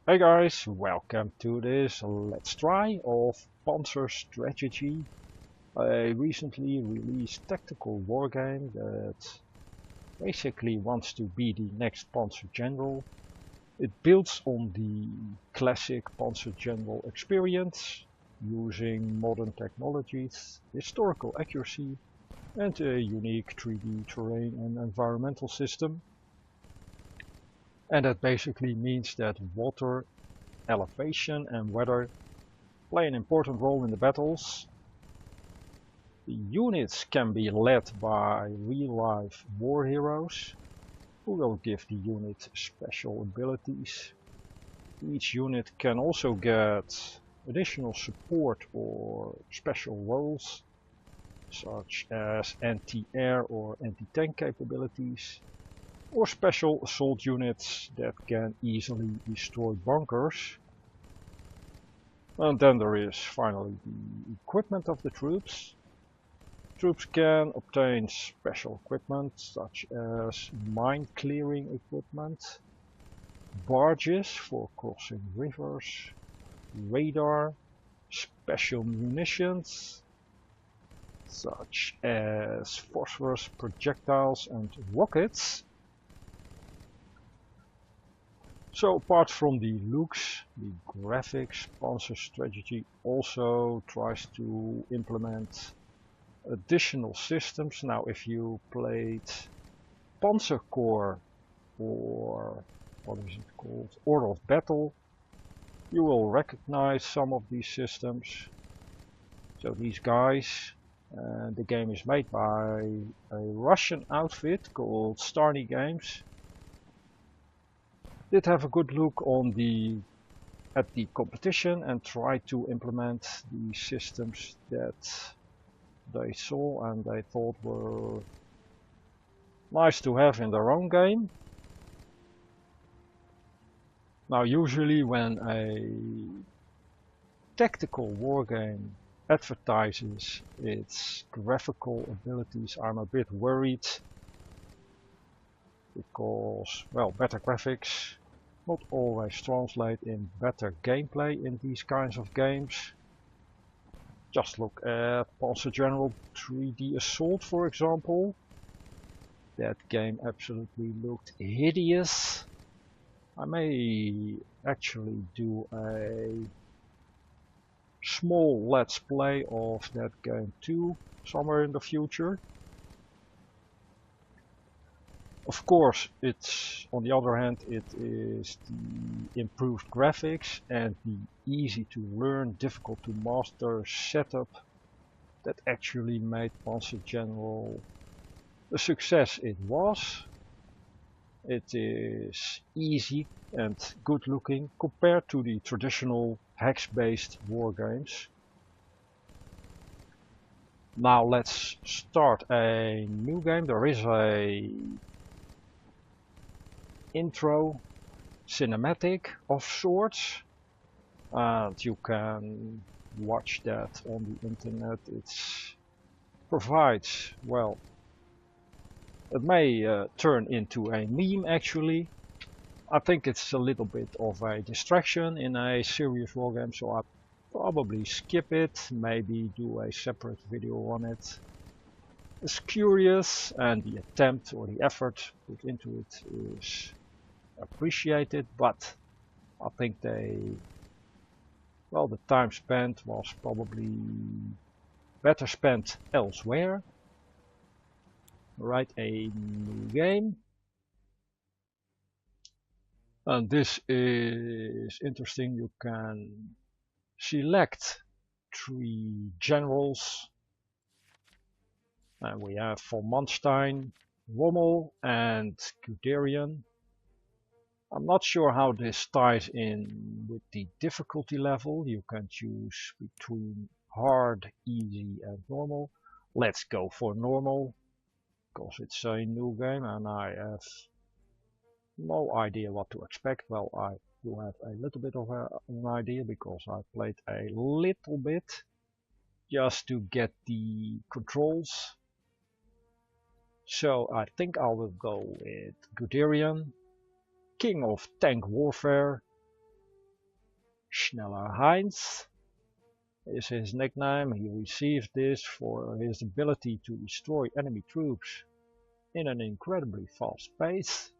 Hey guys, welcome to this Let's Try of Panzer Strategy, a recently released tactical wargame that basically wants to be the next Panzer General. It builds on the classic Panzer General experience, using modern technologies, historical accuracy, and a unique 3D terrain and environmental system. And that basically means that water, elevation and weather play an important role in the battles. The units can be led by real-life war heroes who will give the unit special abilities. Each unit can also get additional support or special roles such as anti-air or anti-tank capabilities, or special assault units that can easily destroy bunkers. And then there is finally the equipment of the troops. Troops can obtain special equipment such as mine clearing equipment, barges for crossing rivers, radar, special munitions such as phosphorus projectiles and rockets. So apart from the looks, the graphics, Panzer Strategy also tries to implement additional systems. Now if you played Panzer Corps or what is it called, Order of Battle, you will recognize some of these systems. So these guys, the game is made by a Russian outfit called Starni Games. Did have a good look at the competition and tried to implement the systems that they saw and they thought were nice to have in their own game. Now usually when a tactical wargame advertises its graphical abilities, I'm a bit worried because, well, better graphics not always translate in better gameplay in these kinds of games. Just look at Panzer General 3D Assault, for example. That game absolutely looked hideous. I may actually do a small let's play of that game too, somewhere in the future. Of course, on the other hand, it is the improved graphics and the easy to learn, difficult to master setup that actually made Panzer General the success it was. It is easy and good looking compared to the traditional hex-based wargames. Now let's start a new game. There is a intro cinematic of sorts, and you can watch that on the internet. It provides, well, it may turn into a meme actually. I think it's a little bit of a distraction in a serious wargame, so I'll probably skip it, maybe do a separate video on it. It's curious and the attempt or the effort put into it is appreciated, but I think the time spent was probably better spent elsewhere. Write a new game. And this is interesting. You can select 3 generals. And we have von Manstein, Rommel and Guderian. I'm not sure how this ties in with the difficulty level. You can choose between hard, easy and normal. Let's go for normal, because it's a new game and I have no idea what to expect. Well, I do have a little bit of an idea because I played a little bit just to get the controls. So I think I will go with Guderian, King of Tank Warfare. Schneller Heinz is his nickname. He received this for his ability to destroy enemy troops in an incredibly fast pace.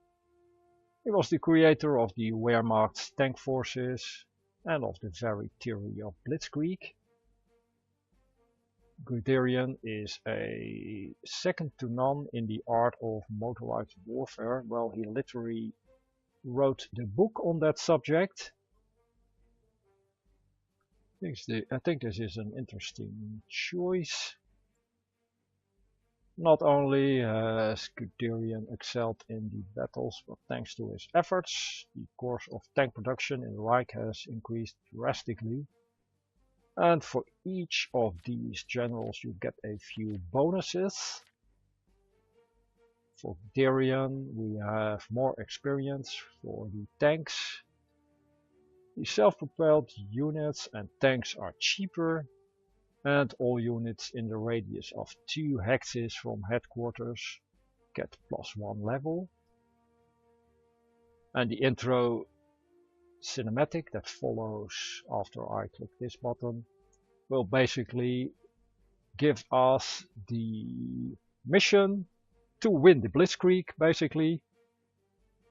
He was the creator of the Wehrmacht's tank forces and of the very theory of Blitzkrieg. Guderian is a second to none in the art of motorized warfare. Well, he literally wrote the book on that subject. I think this is an interesting choice. Not only has Guderian excelled in the battles, but thanks to his efforts, the course of tank production in the Reich has increased drastically. And for each of these generals you get a few bonuses. For Guderian we have more experience for the tanks. The self-propelled units and tanks are cheaper, and all units in the radius of 2 hexes from headquarters get +1 level. And the intro cinematic that follows after I click this button will basically give us the mission to win the Blitzkrieg, basically.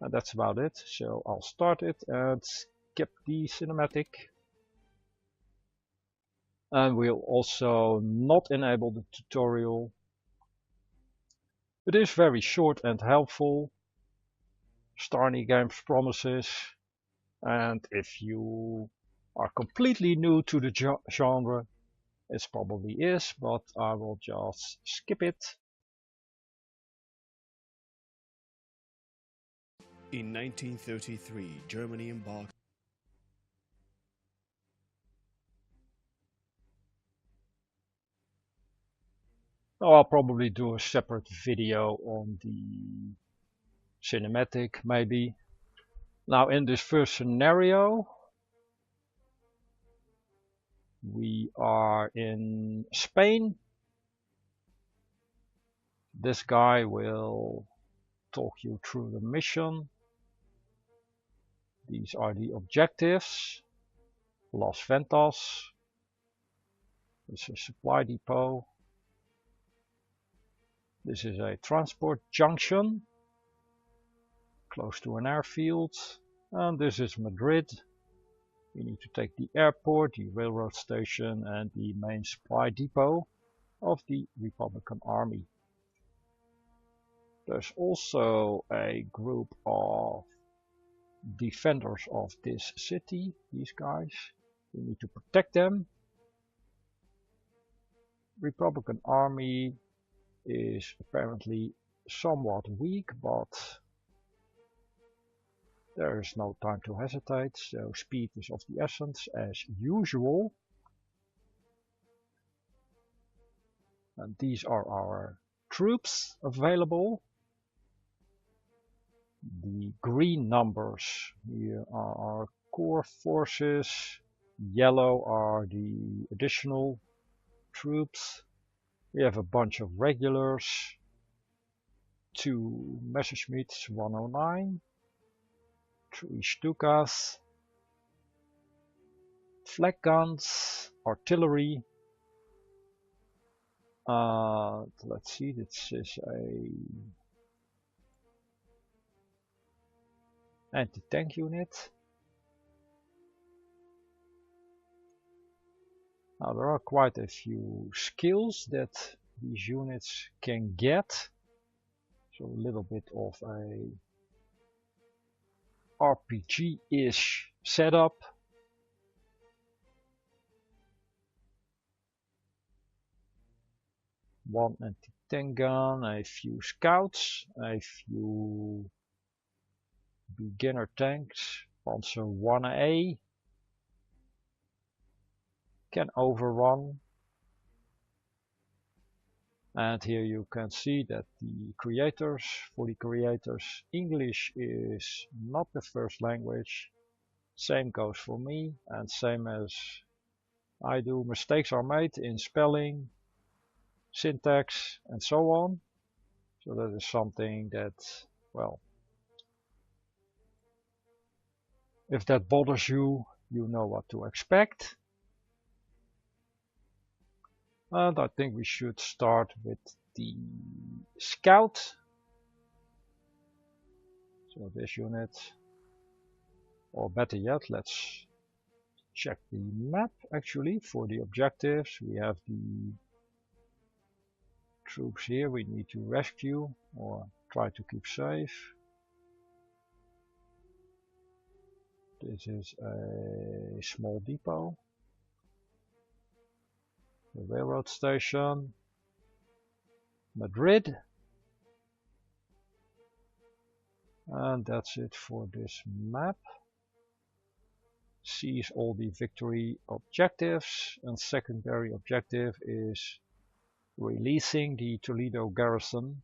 And that's about it. So I'll start it and skip the cinematic. And we'll also not enable the tutorial. It is very short and helpful. Starni Games promises. And if you are completely new to the genre, it probably is, but I will just skip it. In 1933, Germany embarked. Oh, I'll probably do a separate video on the cinematic, maybe. Now, in this first scenario, we are in Spain. This guy will talk you through the mission. These are the objectives. Las Ventas. This is a supply depot. This is a transport junction close to an airfield. And this is Madrid. We need to take the airport, the railroad station, and the main supply depot of the Republican Army. There's also a group of defenders of this city, these guys. We need to protect them. Republican Army is apparently somewhat weak, but there is no time to hesitate, so speed is of the essence as usual. And these are our troops available. The green numbers here are our core forces. Yellow are the additional troops. We have a bunch of regulars. 2 Messerschmitts 109. 3 Stukas. Flak guns, artillery. Let's see, this is a anti-tank unit. Now there are quite a few skills that these units can get. So a little bit of a RPG-ish setup. One anti-tank gun, a few scouts, a few beginner tanks, Panzer 1A, can overrun. And here you can see that for the creators, English is not the first language. Same goes for me, and same as I do, mistakes are made in spelling, syntax, and so on. So that is something that, well, if that bothers you, you know what to expect. And I think we should start with the scout. So this unit, or better yet, let's check the map actually for the objectives. We have the troops here we need to rescue or try to keep safe. This is a small depot. The railroad station. Madrid. And that's it for this map. Seize all the victory objectives, and secondary objective is releasing the Toledo garrison,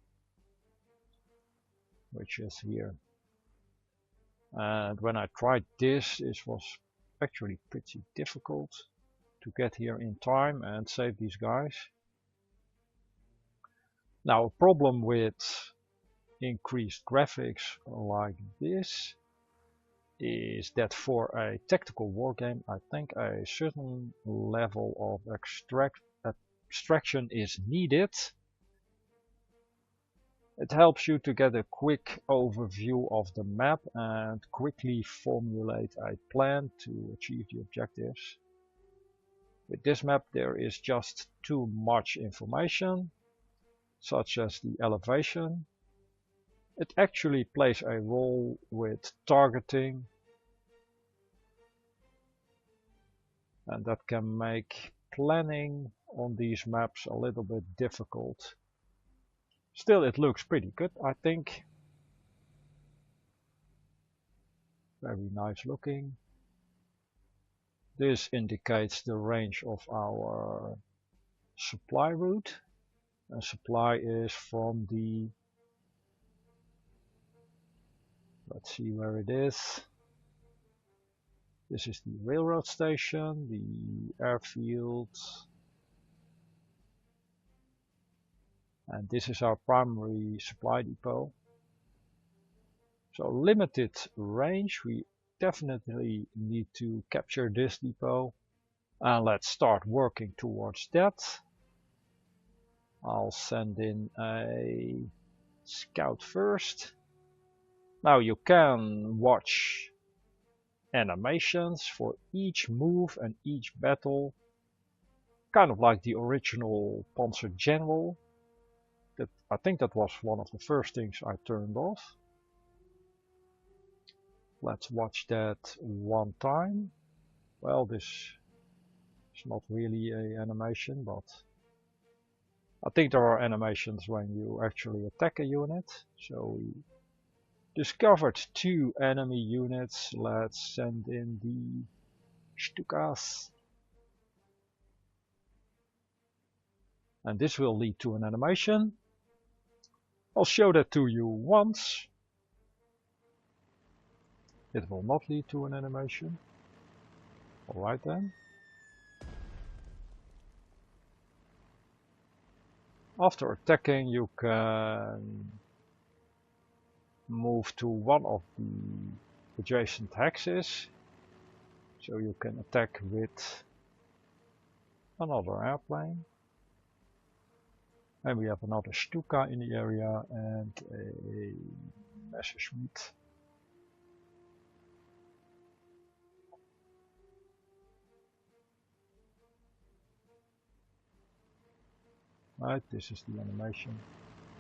which is here. And when I tried this, it was actually pretty difficult to get here in time and save these guys. Now, a problem with increased graphics like this is that for a tactical wargame, I think a certain level of abstraction is needed. It helps you to get a quick overview of the map and quickly formulate a plan to achieve the objectives. With this map there is just too much information, such as the elevation. It actually plays a role with targeting, and that can make planning on these maps a little bit difficult. Still, it looks pretty good, I think. Very nice looking. This indicates the range of our supply route. And supply is from the, let's see where it is. This is the railroad station, the airfield, and this is our primary supply depot. So limited range, we definitely need to capture this depot, and let's start working towards that. I'll send in a scout first. Now you can watch animations for each move and each battle, kind of like the original Panzer General. I think that was one of the first things I turned off. Let's watch that one time. Well, this is not really an animation, but I think there are animations when you actually attack a unit. So we discovered 2 enemy units. Let's send in the Stukas. And this will lead to an animation. I'll show that to you once. It will not lead to an animation. Alright then. After attacking, you can move to one of the adjacent hexes. So you can attack with another airplane. And we have another Stuka in the area and a Messerschmitt. Right, this is the animation.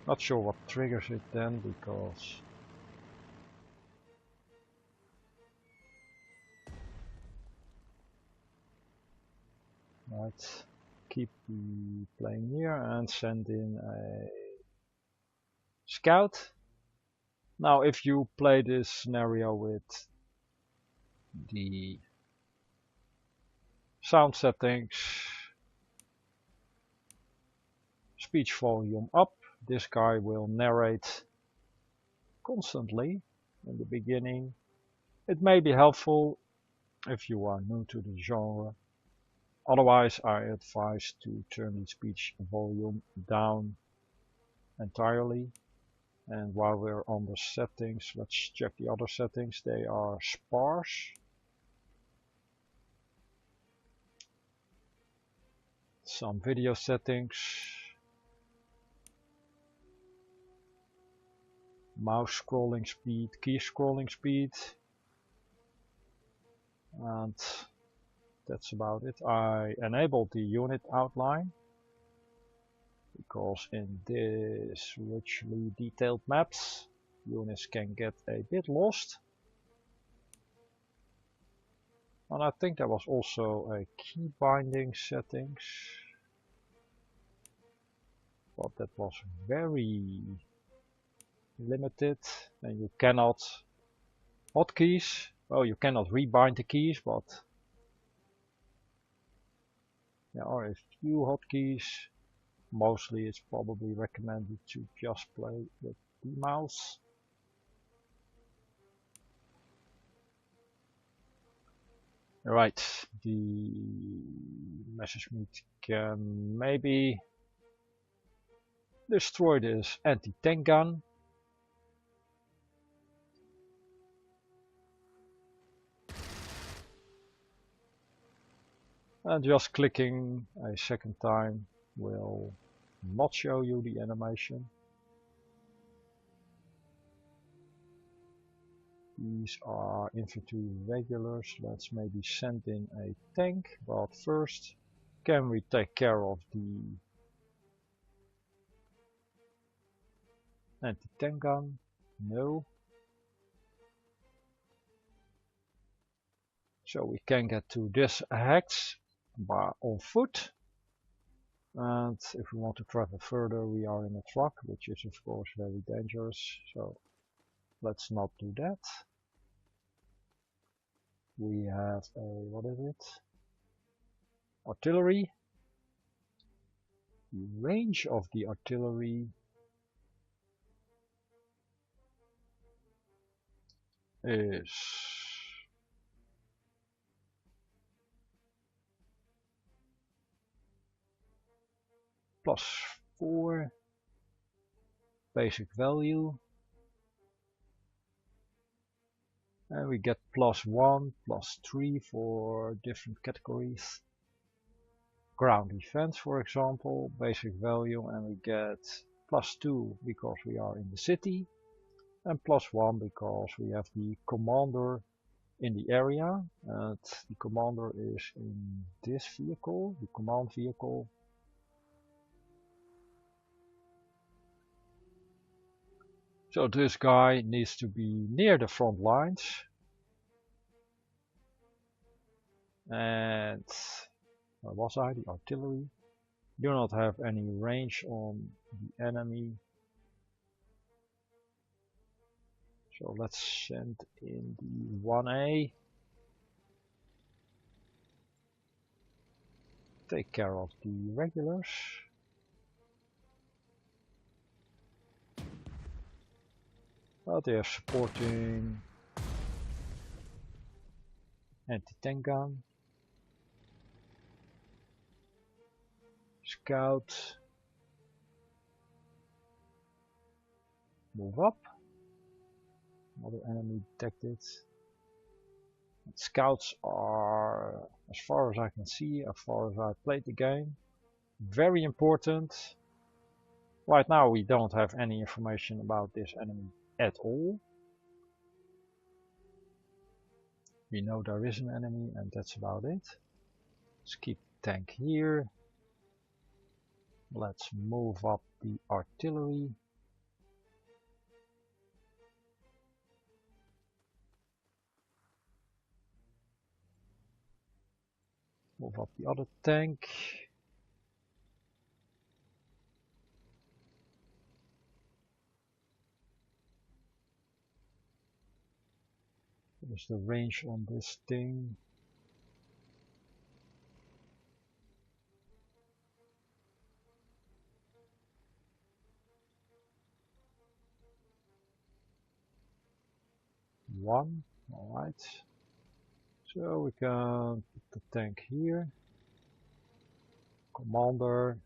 Not sure what triggers it then, because right, keep the plane here and send in a scout. Now if you play this scenario with the sound settings, speech volume up, this guy will narrate constantly in the beginning. It may be helpful if you are new to the genre. Otherwise, I advise to turn the speech volume down entirely. And while we're on the settings, let's check the other settings. They are sparse. some video settings. Mouse scrolling speed, key scrolling speed. And that's about it. I enabled the unit outline because in this richly detailed maps units can get a bit lost. And I think there was also a key binding settings, but that was very limited, and you cannot hotkeys. Well, you cannot rebind the keys, but there are a few hotkeys. Mostly it's probably recommended to just play with the mouse. Right, the Messerschmitt can maybe destroy this anti-tank gun. And just clicking a second time will not show you the animation. These are infantry regulars. Let's maybe send in a tank, but first, can we take care of the anti-tank gun? No. So we can get to this hex on foot. And if we want to travel further, we are in a truck, which is of course very dangerous. So let's not do that. We have a, what is it? Artillery. The range of the artillery is +4 basic value. And we get +1, +3 for different categories. Ground defense, for example, basic value, and we get +2 because we are in the city, and +1 because we have the commander in the area, and the commander is in this vehicle, the command vehicle. So this guy needs to be near the front lines. And where was I? The artillery. Do not have any range on the enemy. So let's send in the 1A. Take care of the regulars. But they are supporting anti-tank gun. Scout. Move up. Another enemy detected. And scouts are, as far as I can see, as far as I played the game, very important. Right now we don't have any information about this enemy at all. We know there is an enemy and that's about it. Let's keep the tank here. Let's move up the artillery. Move up the other tank. What is the range on this thing? One, alright. So we can put the tank here. Commander.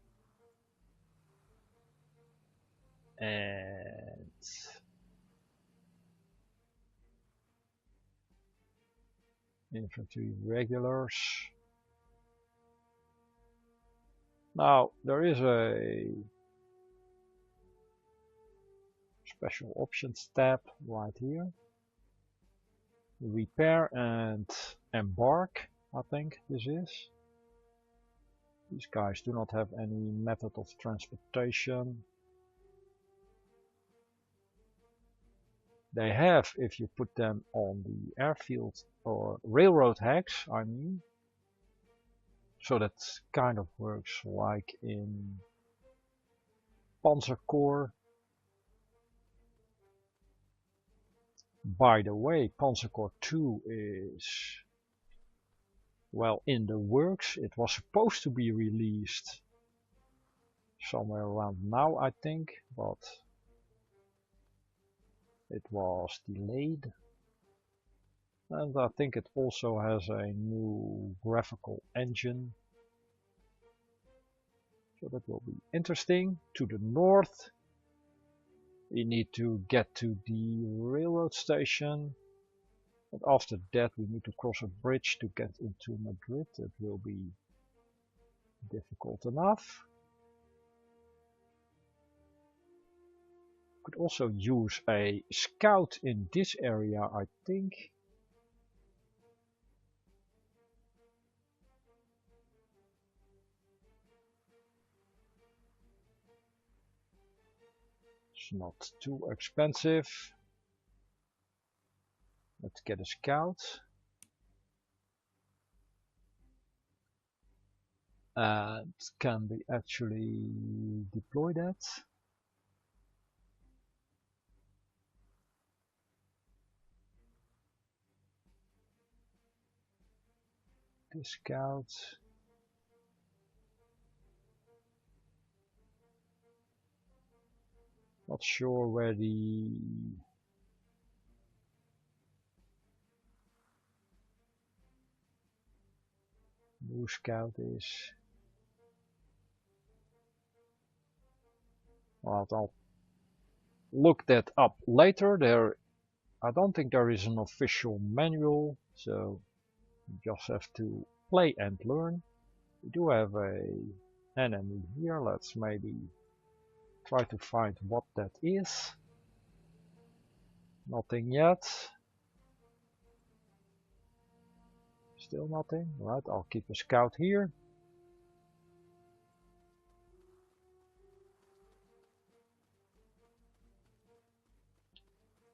And infantry regulars. Now there is a special options tab right here. Repair and embark, I think this is. These guys do not have any method of transportation. They have if you put them on the airfield or railroad hacks, I mean. So that kind of works like in Panzer Corps. By the way, Panzer Corps 2 is, well, in the works. It was supposed to be released somewhere around now, I think, but it was delayed. And I think it also has a new graphical engine. So that will be interesting. To the north, we need to get to the railroad station. And after that, we need to cross a bridge to get into Madrid. It will be difficult enough. Could also use a scout in this area, I think. It's not too expensive. Let's get a scout. And can we actually deploy that? This scout. Not sure where the new scout is. Well, I'll look that up later. I don't think there is an official manual, so you just have to play and learn. We do have an enemy here. Let's maybe try to find what that is. Nothing yet. Still nothing. Right, I'll keep a scout here.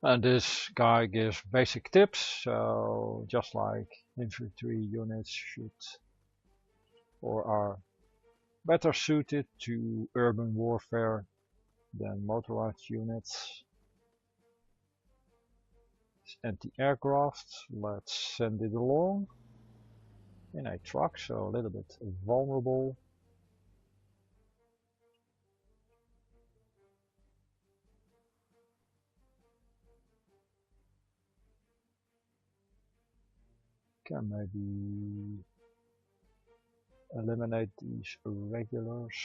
And this guy gives basic tips, so just like infantry units should or are better suited to urban warfare than motorized units. It's anti-aircraft, let's send it along in a truck, so a little bit vulnerable. Can maybe eliminate these irregulars.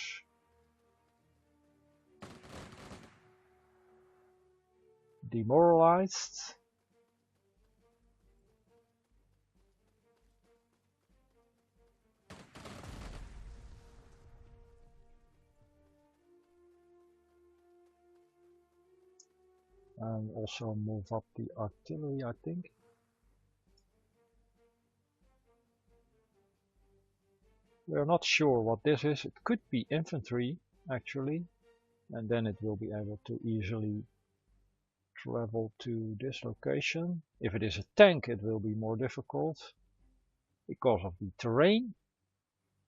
Demoralized. And also move up the artillery, I think. We're not sure what this is. It could be infantry, actually. And then it will be able to easily travel to this location. If it is a tank, it will be more difficult because of the terrain.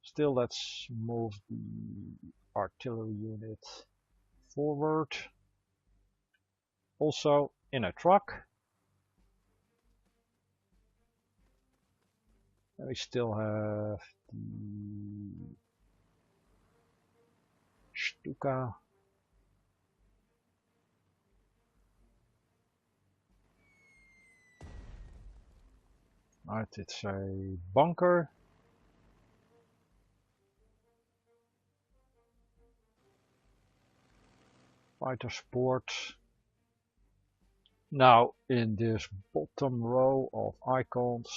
Still, let's move the artillery unit forward. Also in a truck. And we still have the Stuka. Right, it's a bunker. Fighter sport. Now in this bottom row of icons,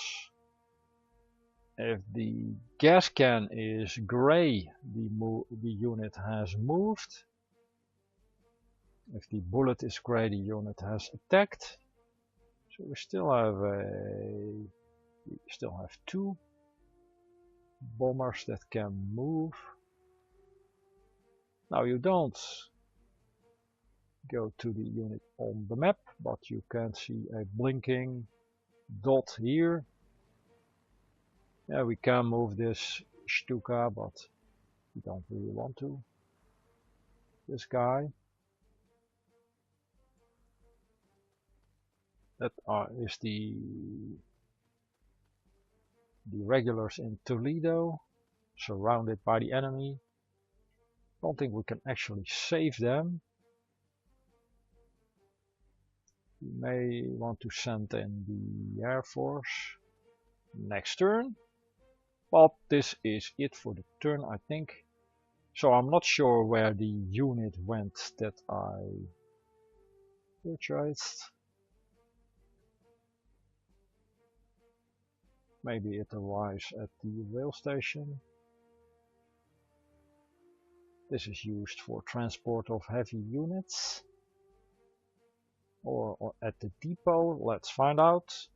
If the gas can is gray, the unit has moved. If the bullet is gray, the unit has attacked. So we still have two bombers that can move. Now you don't go to the unit on the map, but you can see a blinking dot here. Yeah, we can move this Stuka, but we don't really want to. This guy. That is the regulars in Toledo, surrounded by the enemy. Don't think we can actually save them. We may want to send in the Air Force next turn. But this is it for the turn, I think. So I'm not sure where the unit went that I purchased. Maybe it arrives at the rail station. This is used for transport of heavy units. Or at the depot, let's find out.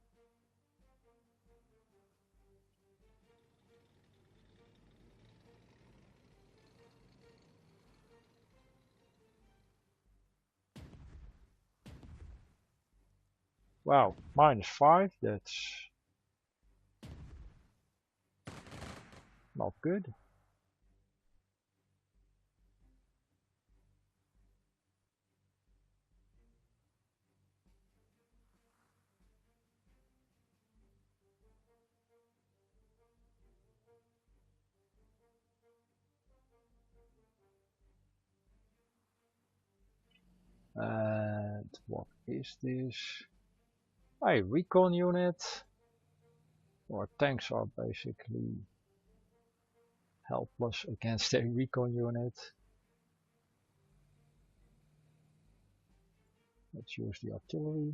Wow, -5, that's not good. And what is this? A recon unit. Our tanks are basically helpless against a recon unit. Let's use the artillery.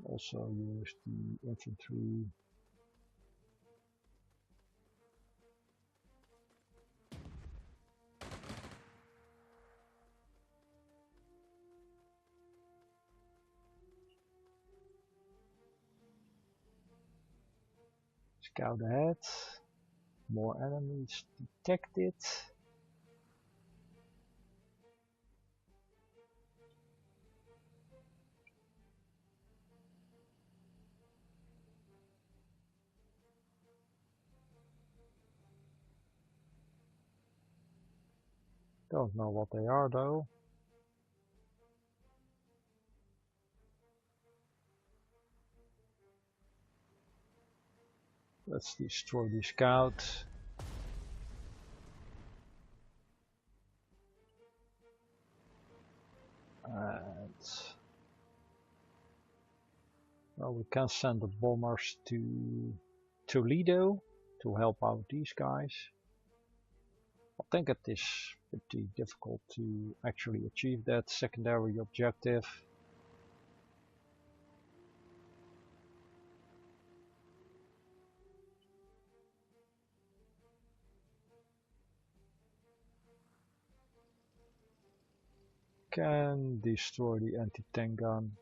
Also use the infantry. Scout ahead. More enemies detected. Don't know what they are though. Let's destroy the scout. And well, we can send the bombers to Toledo to help out these guys. I think it is pretty difficult to actually achieve that secondary objective. Can destroy the anti-tank gun.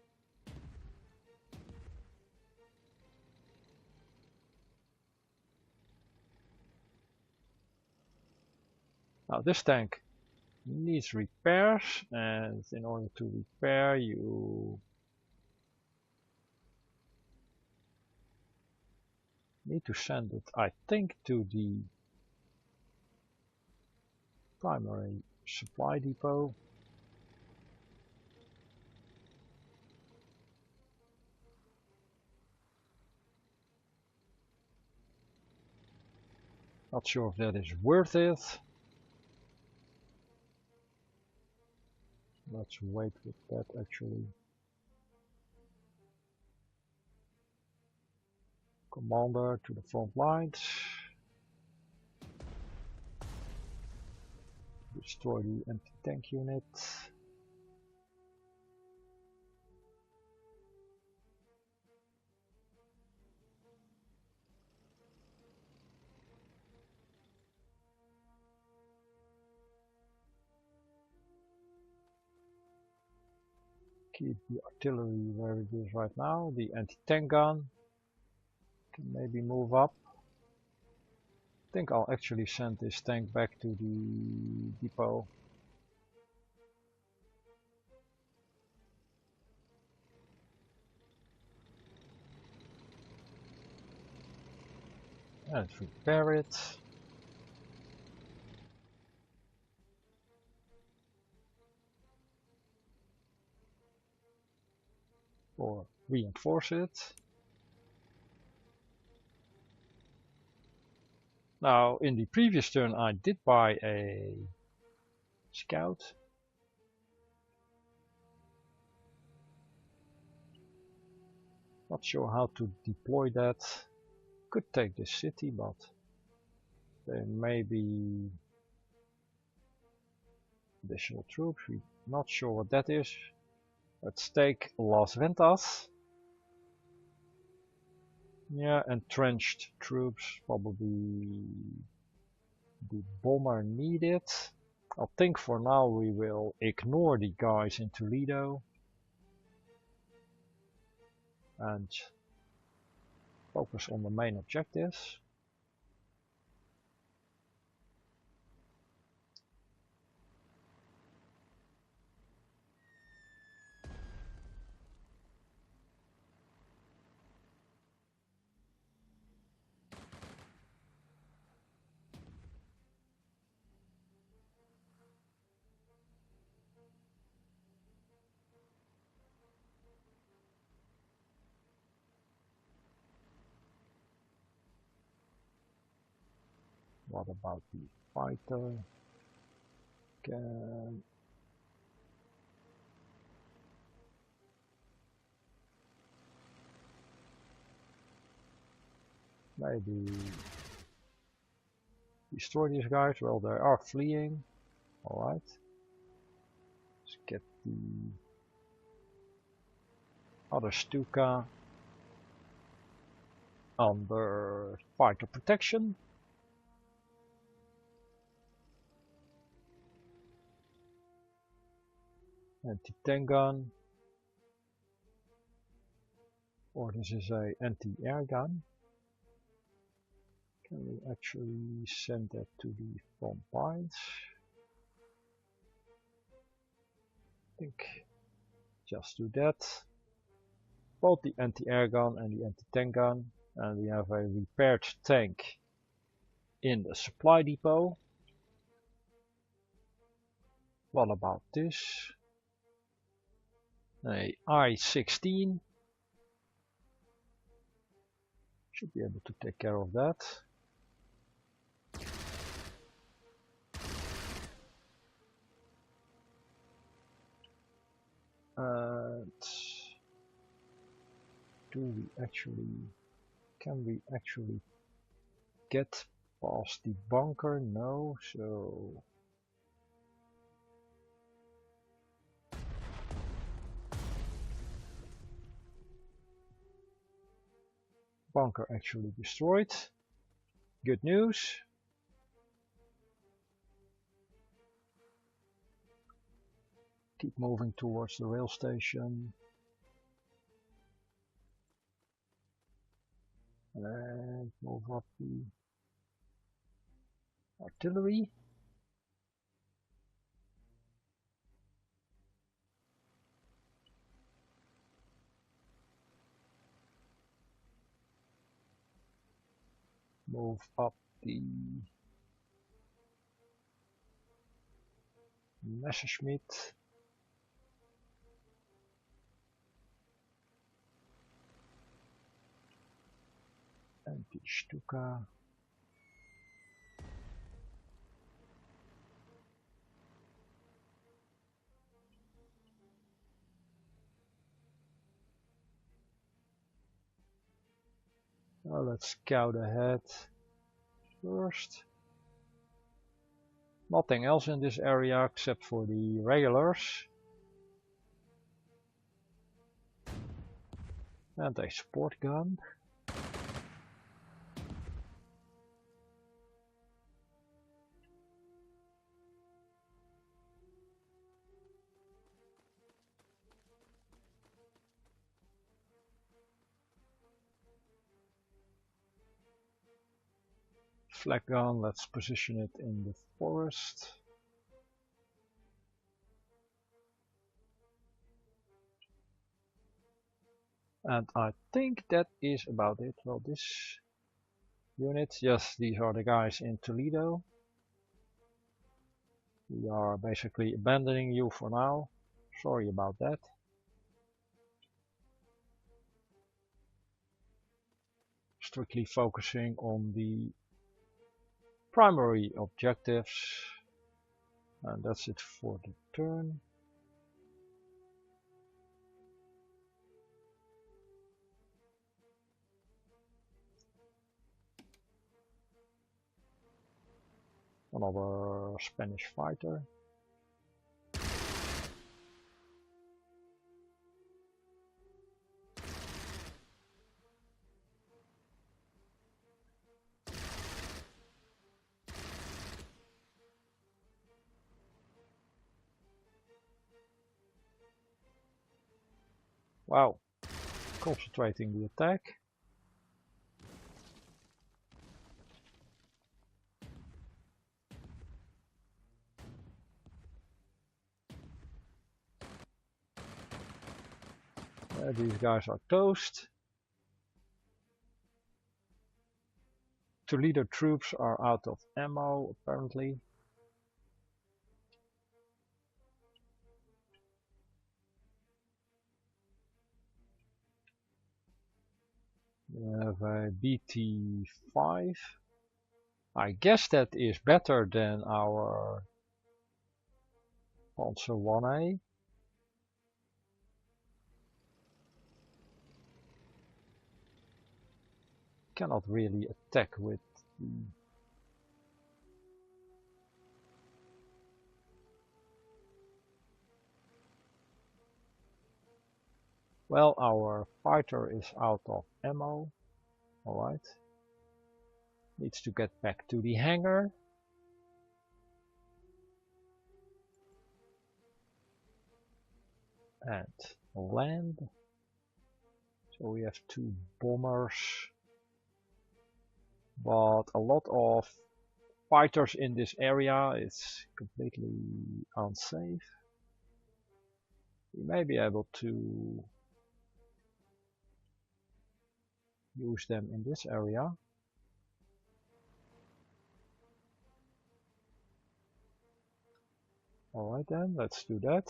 Now this tank needs repairs, and in order to repair you need to send it, I think, to the primary supply depot. Not sure if that is worth it. Let's wait with that actually. Commander to the front lines. Destroy the anti-tank unit. Keep the artillery where it is right now. The anti-tank gun can maybe move up. I think I'll actually send this tank back to the depot. And repair it. Or reinforce it. Now, in the previous turn I did buy a scout. Not sure how to deploy that. Could take this city, but there may be additional troops. We're not sure what that is. Let's take Las Ventas. Yeah, entrenched troops, probably the bomber needed. I think for now we will ignore the guys in Toledo and focus on the main objectives. What about the fighter? Can maybe destroy these guys? Well, they are fleeing. Alright. Let's get the other Stuka under fighter protection. Anti-tank gun. Or this is a anti-air gun. Can we actually send that to the front lines? I think just do that. Both the anti-air gun and the anti-tank gun. And we have a repaired tank in the supply depot. What about this? A I-16. Should be able to take care of that. And can we actually get past the bunker? No, so bunker actually destroyed. Good news. Keep moving towards the rail station. And move up the artillery. Move up the Messerschmitt. And the Stuka. Now let's scout ahead first. Nothing else in this area except for the regulars. And a support gun. Flag gun, let's position it in the forest. And I think that is about it. Well, this unit, yes, these are the guys in Toledo. We are basically abandoning you for now. Sorry about that. Strictly focusing on the primary objectives. And that's it for the turn. Another Spanish fighter. Wow, concentrating the attack. These guys are toast. Toledo troops are out of ammo, apparently. We have a BT-5. I guess that is better than our Panzer 1A. Cannot really attack with the... Well, our fighter is out of ammo. Alright. Needs to get back to the hangar. And land. So we have 2 bombers. But a lot of fighters in this area. It's completely unsafe. We may be able to use them in this area. Alright then, let's do that.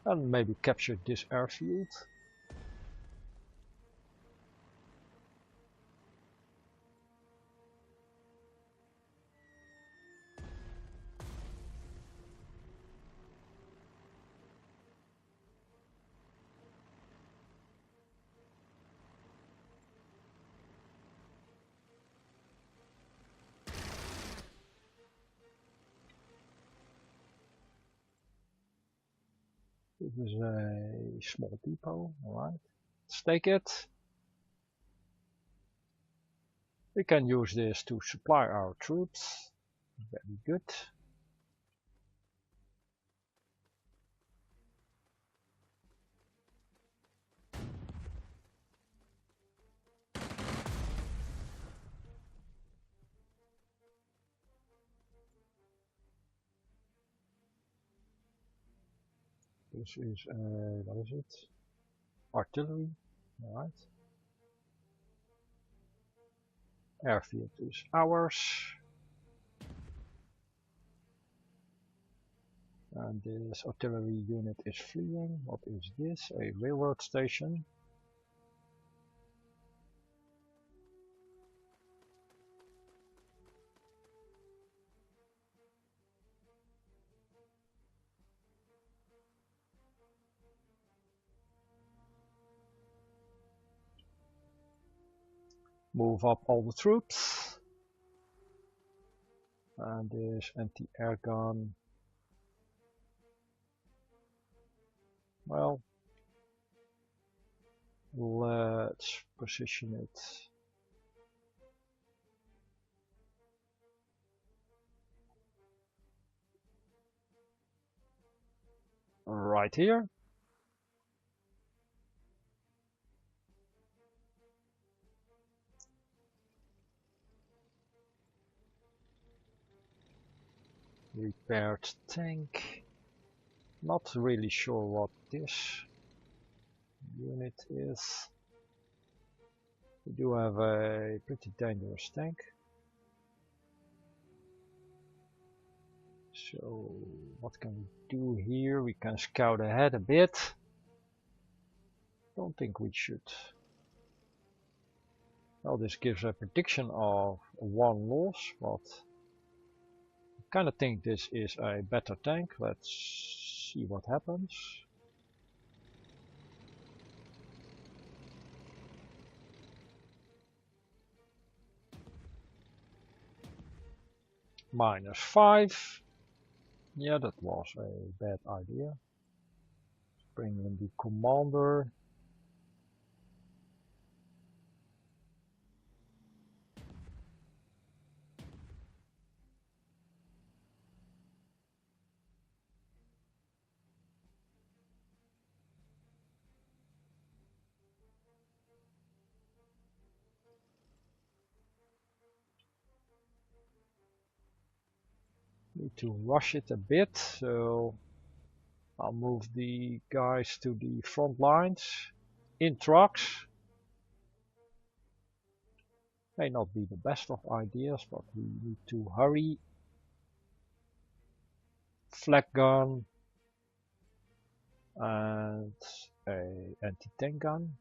And maybe capture this airfield. This is a small depot, alright. Let's take it. We can use this to supply our troops. Very good. This is what is it? Artillery, alright. Airfield is ours. And this artillery unit is fleeing. What is this? A railroad station. Move up all the troops. And this anti-air gun. Well, let's position it right here. Repaired tank. Not really sure what this unit is. We do have a pretty dangerous tank. So what can we do here? We can scout ahead a bit. Don't think we should. Well, this gives a prediction of 1 loss, but I kind of think this is a better tank. Let's see what happens. -5. Yeah, that was a bad idea. Bring in the commander. Need to rush it a bit, so I'll move the guys to the front lines in trucks. May not be the best of ideas, but we need to hurry. Flak gun and a anti-tank gun.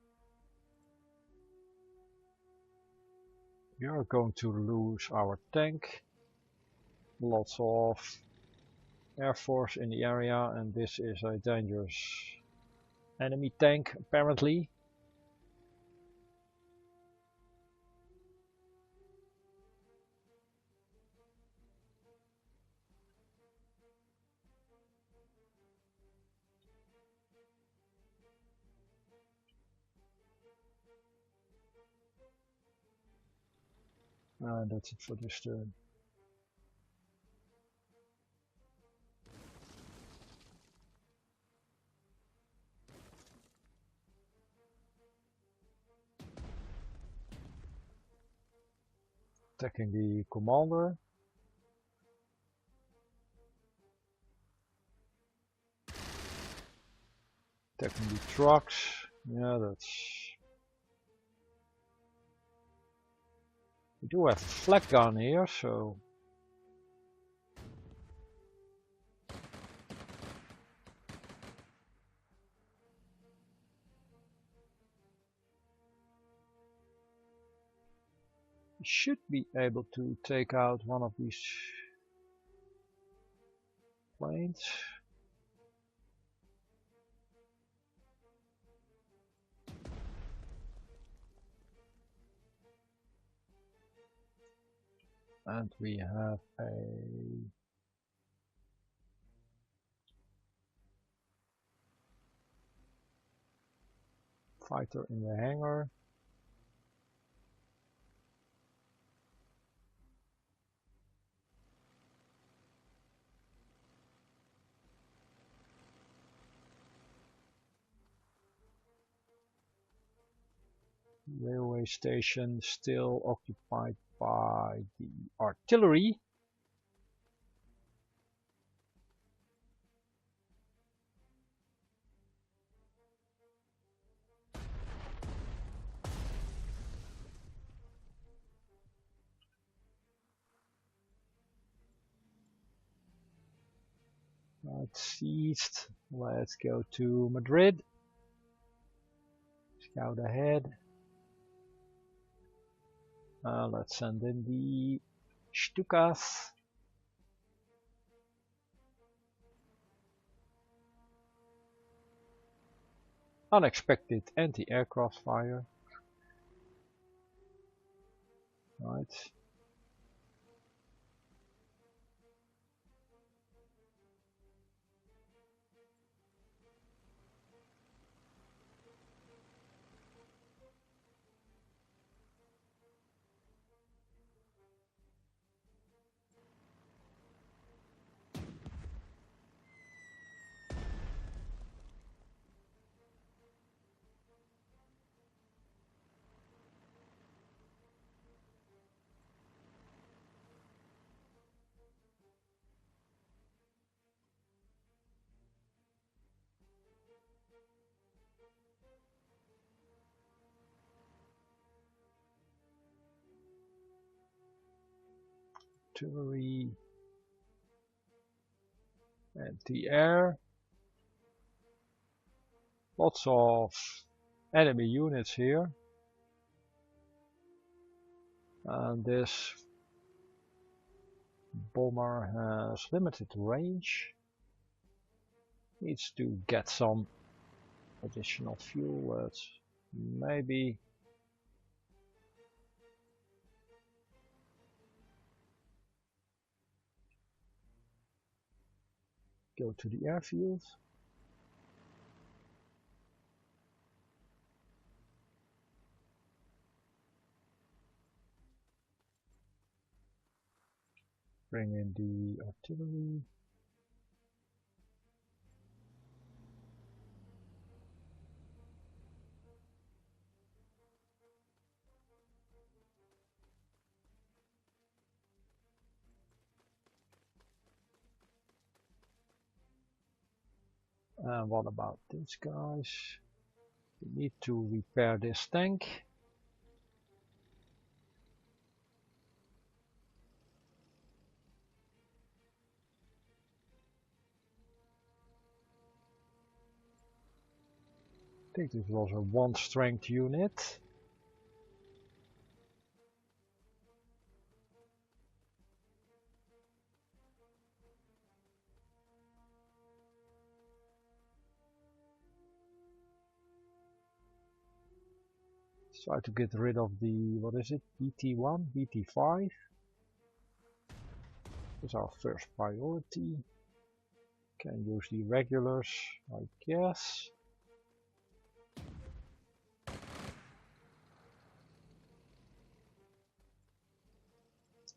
We are going to lose our tank. Lots of air force in the area, and this is a dangerous enemy tank apparently. And that's it for this turn. Attacking the commander. Attacking the trucks. Yeah, that's... We do have a flak gun here, so... We should be able to take out one of these planes. And we have a fighter in the hangar. Railway station still occupied by the artillery. That's east. Let's go to Madrid. Scout ahead. Let's send in the Stukas. Unexpected anti-aircraft fire. Right. artillery, anti-air. Lots of enemy units here. And this bomber has limited range. Needs to get some additional fuel. Let's maybe go to the airfield. Bring in the artillery. And what about these guys? We need to repair this tank. I think this was a 1 strength unit. Let's try to get rid of the, what is it, BT1, BT5. That's our first priority. Can use the regulars, I guess.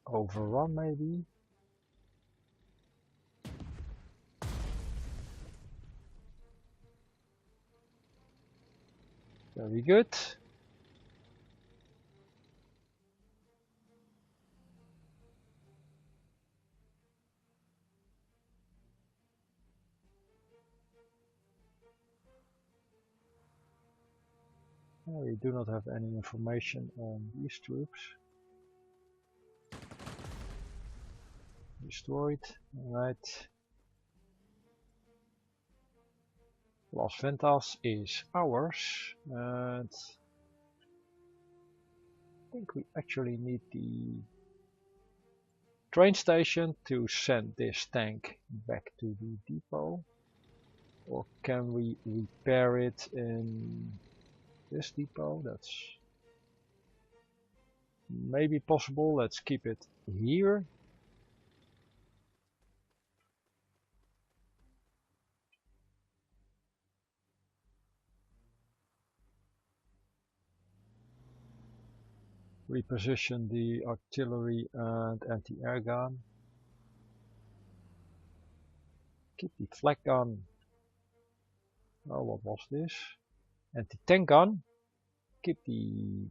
Overrun maybe. Very good. We do not have any information on these troops. Destroyed. Alright. Las Ventas is ours. And I think we actually need the train station to send this tank back to the depot. Or can we repair it in this depot? That's maybe possible. Let's keep it here. Reposition the artillery and anti-air gun. Keep the flak gun. Oh, what was this? Anti-tank gun. Keep the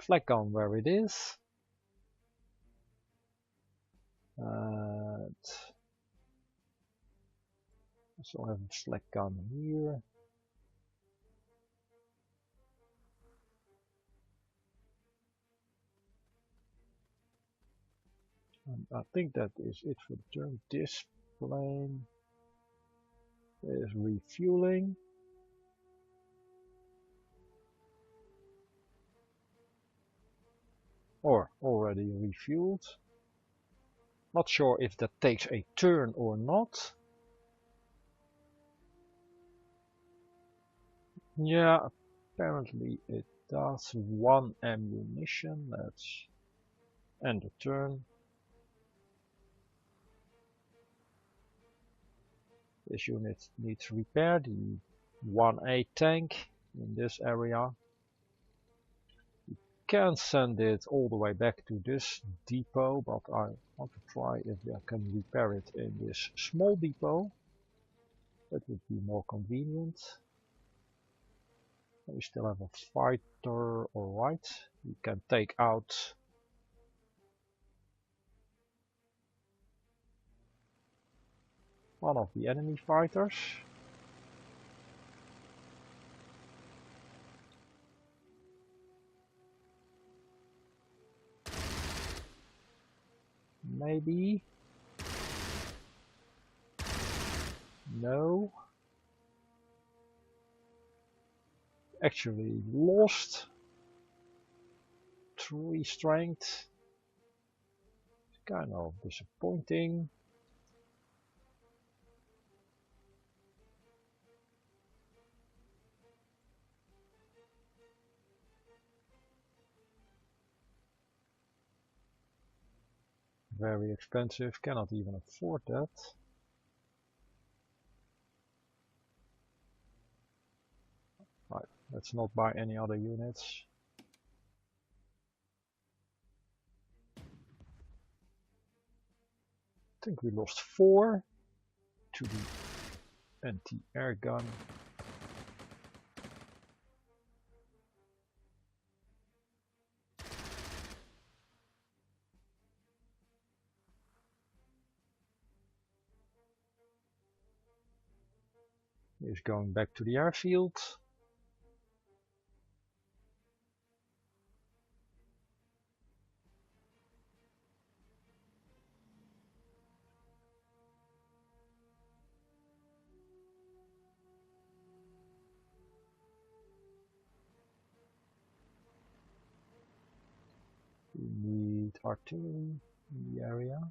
flak gun where it is. And also have a flak gun here. And I think that is it for the turn. This plane is refueling. Or already refueled. Not sure if that takes a turn or not. Yeah, apparently it does. 1 ammunition. Let's end the turn. This unit needs repair. The 1A tank in this area. We can send it all the way back to this depot, but I want to try if I can repair it in this small depot. That would be more convenient. We still have a fighter, alright. We can take out one of the enemy fighters. maybe? No. Actually lost 3 strength. It's kind of disappointing. Very expensive, cannot even afford that. Right, let's not buy any other units. I think we lost 4 to the anti-air gun. He's going back to the airfield. We need artillery in the area.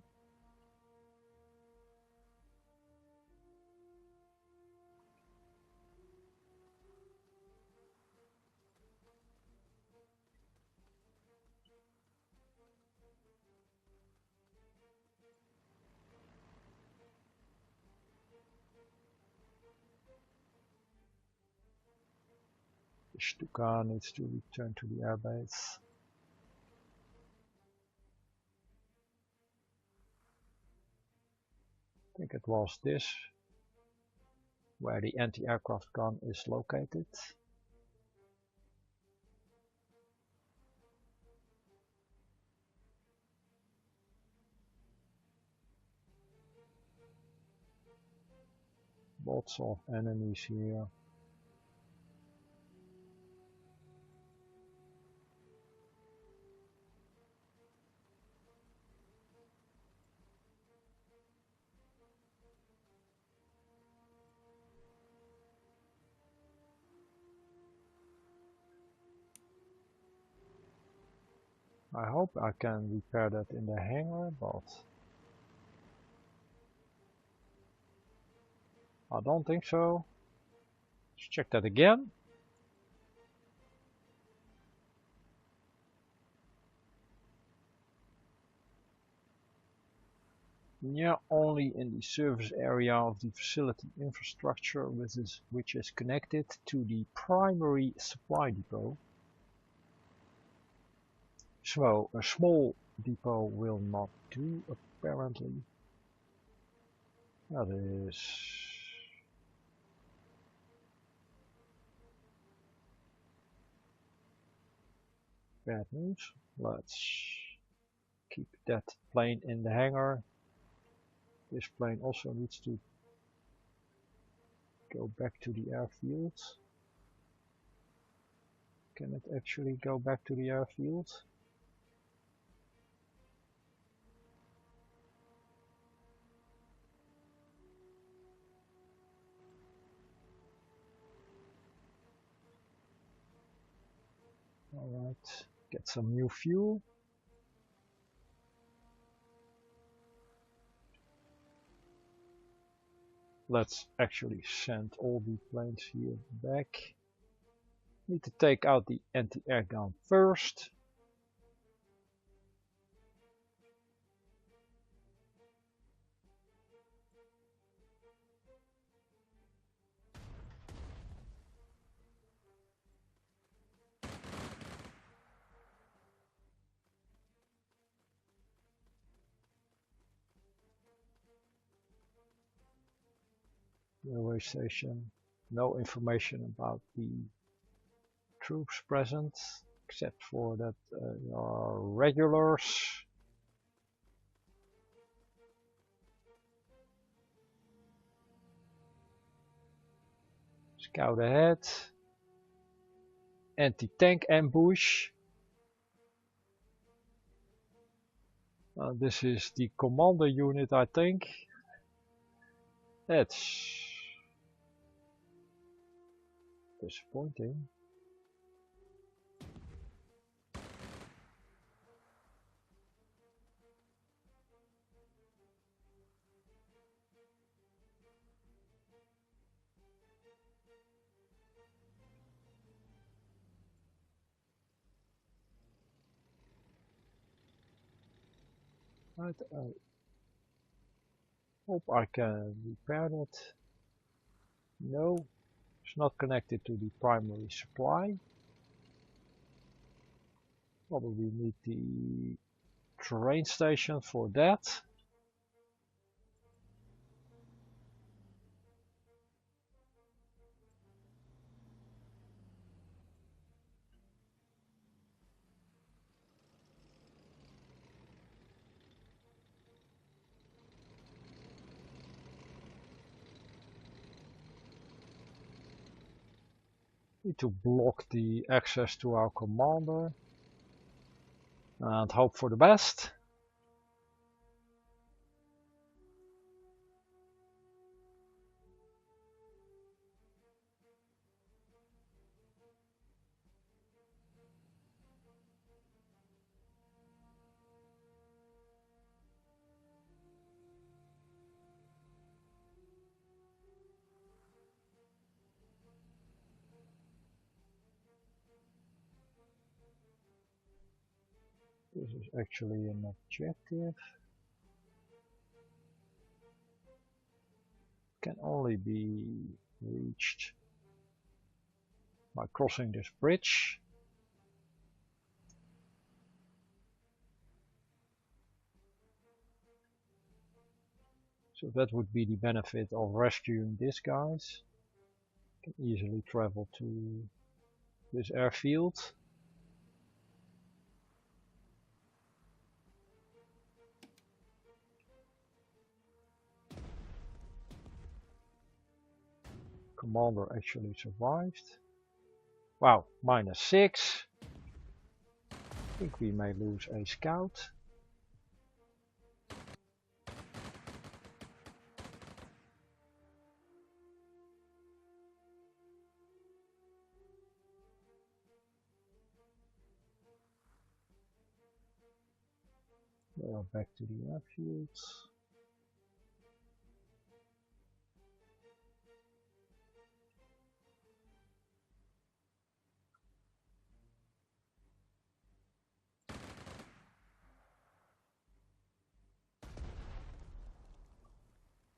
The Stuka needs to return to the airbase. I think it was this where the anti-aircraft gun is located. Lots of enemies here. I hope I can repair that in the hangar, but I don't think so. Let's check that again. Yeah, only in the service area of the facility infrastructure, which is connected to the primary supply depot. So a small depot will not do, apparently. That is bad news. Let's keep that plane in the hangar. This plane also needs to go back to the airfield. Can it actually go back to the airfield? Alright, get some new fuel. Let's actually send all the planes here back. Need to take out the anti-air gun first. Railway station. No information about the troops present, except for that there are regulars. Scout ahead. Anti-tank ambush. This is the commander unit, I think. That's disappointing. Right, I hope I can repair that. No, it's not connected to the primary supply. Probably need the train station for that. Need to block the access to our commander and hope for the best. This is actually an objective. Can only be reached by crossing this bridge. So that would be the benefit of rescuing these guys. Can easily travel to this airfield. Commander actually survived. Wow, -6. I think we may lose a scout. They are back to the airfields.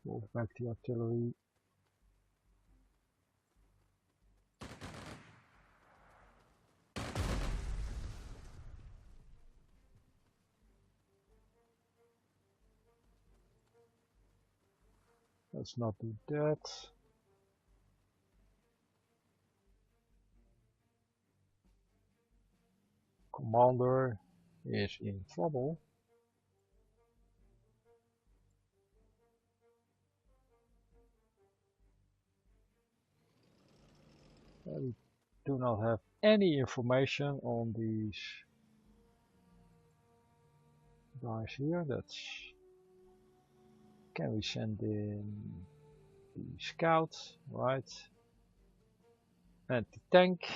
Move back the artillery. Let's not do that. Commander is in trouble. We do not have any information on these guys here. Can we send in the scout, right? And the tank.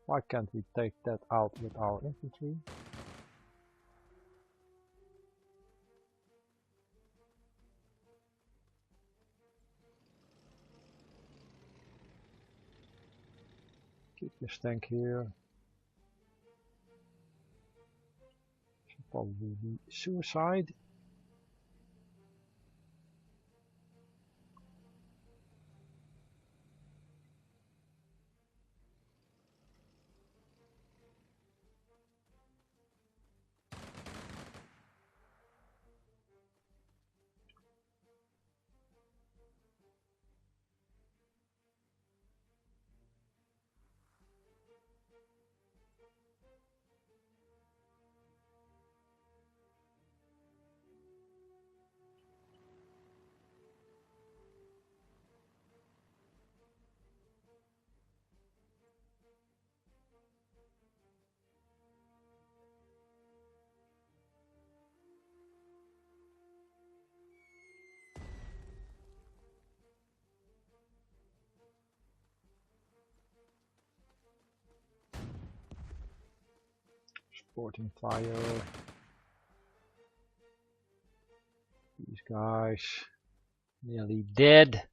Why can't we take that out with our infantry? Keep this tank here. Should probably be suicide. Supporting fire. These guys nearly dead.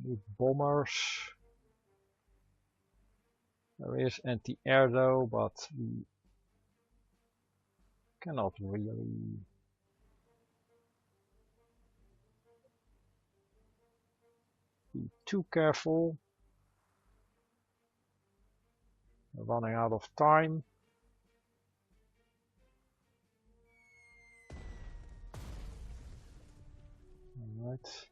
Need bombers. There is anti-air though, but we cannot really be too careful. We're running out of time. Alright.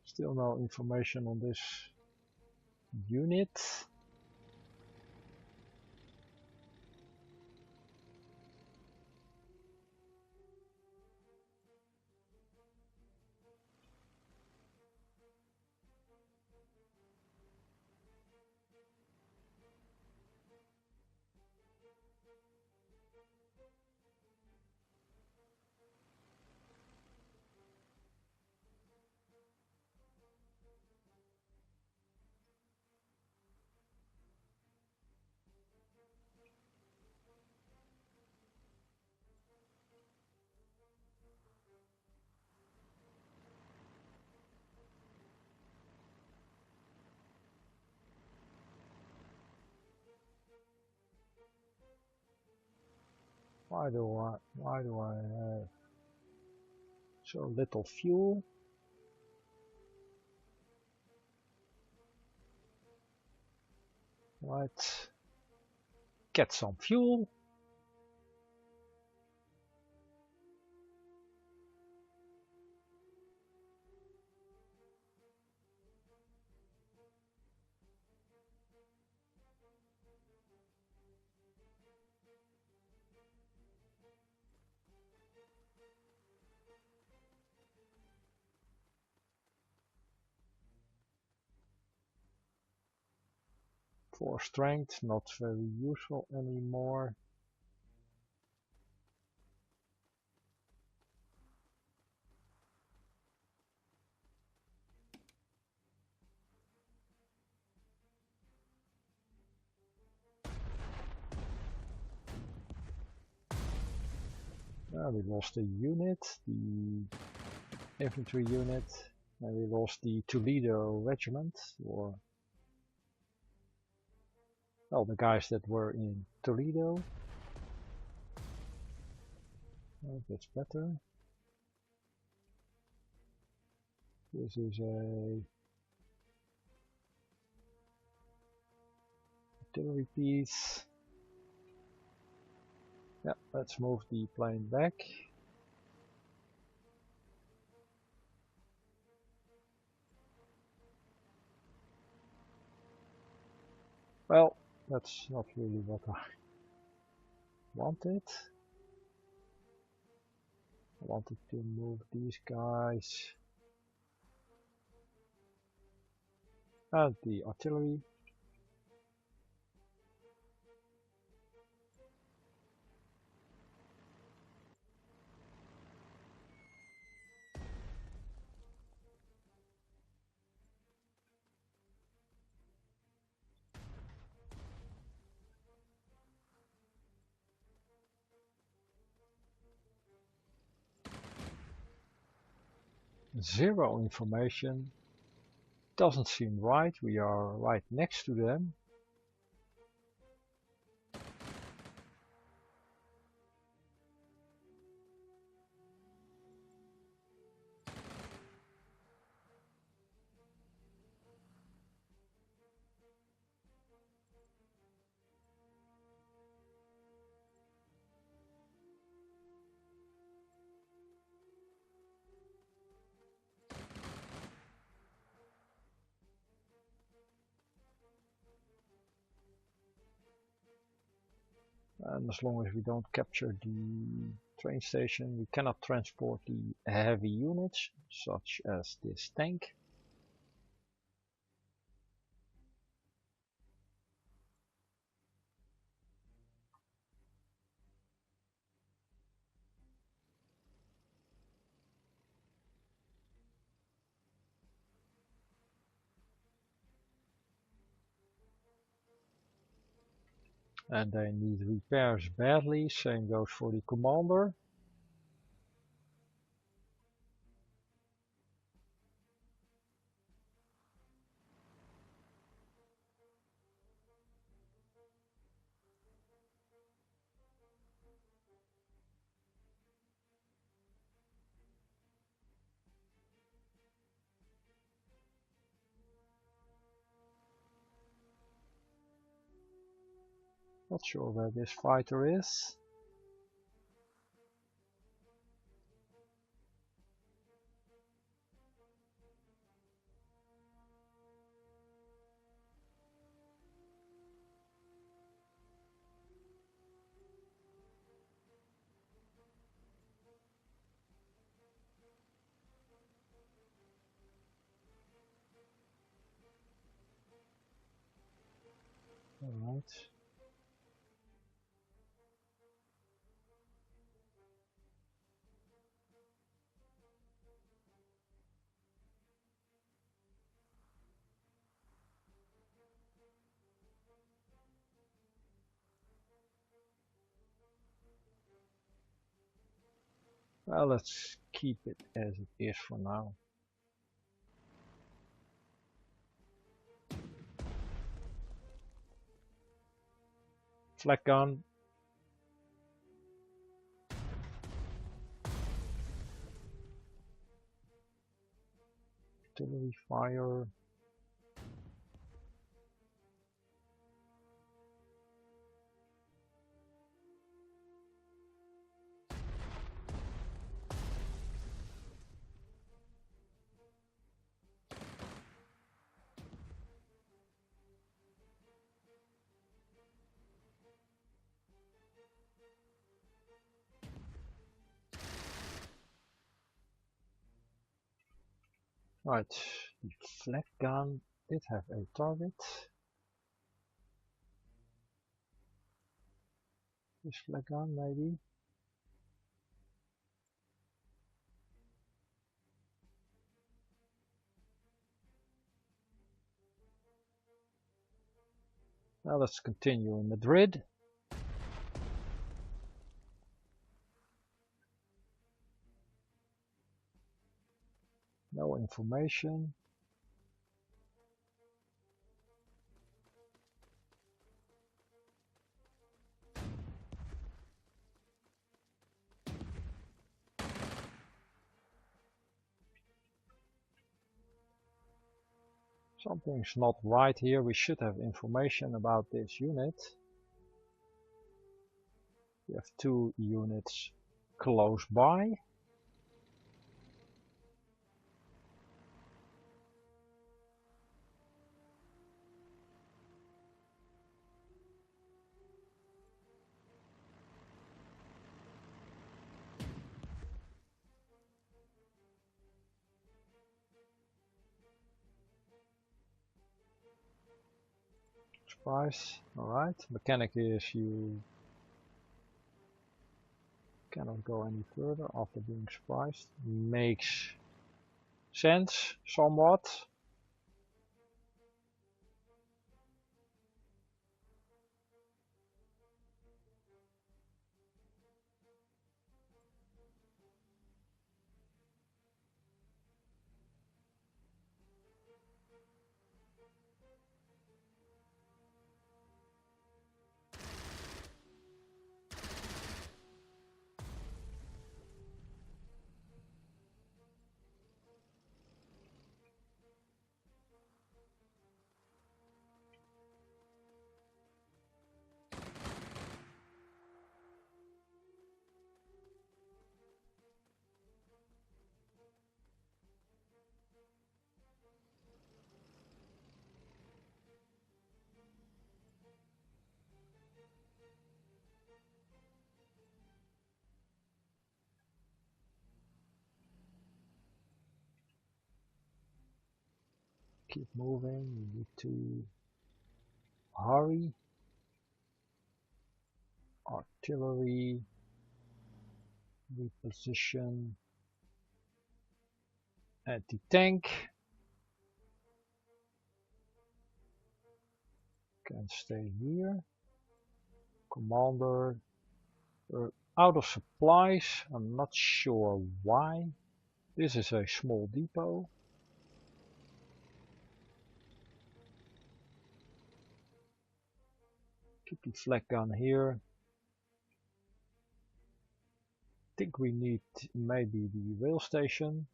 Still no information on this unit. Why do I have so little fuel? Right. Get some fuel. For strength, not very useful anymore. We lost a unit, the infantry unit, and we lost the Toledo regiment, or well, the guys that were in Toledo. Oh, that's better. This is a artillery piece. Yeah, let's move the plane back. Well, that's not really what I wanted. I wanted to move these guys and the artillery. Zero information. Doesn't seem right. We are right next to them. And as long as we don't capture the train station. We cannot transport the heavy units, such as this tank. And they need repairs badly. Same goes for the commander. Not sure where this fighter is. Alright. Well, let's keep it as it is for now. Flak gun. Artillery fire. Right, the flak gun did have a target. This flak gun maybe. Now let's continue in Madrid. No information. Something's not right here. We should have information about this unit. We have 2 units close by. Surprise. Alright. Mechanic is you cannot go any further after being surprised. Makes sense somewhat. Keep moving, we need to hurry. Artillery, reposition, anti-tank. Can stay here. Commander, we're out of supplies, I'm not sure why. This is a small depot. Keep the flak gun here. Think we need maybe the rail station.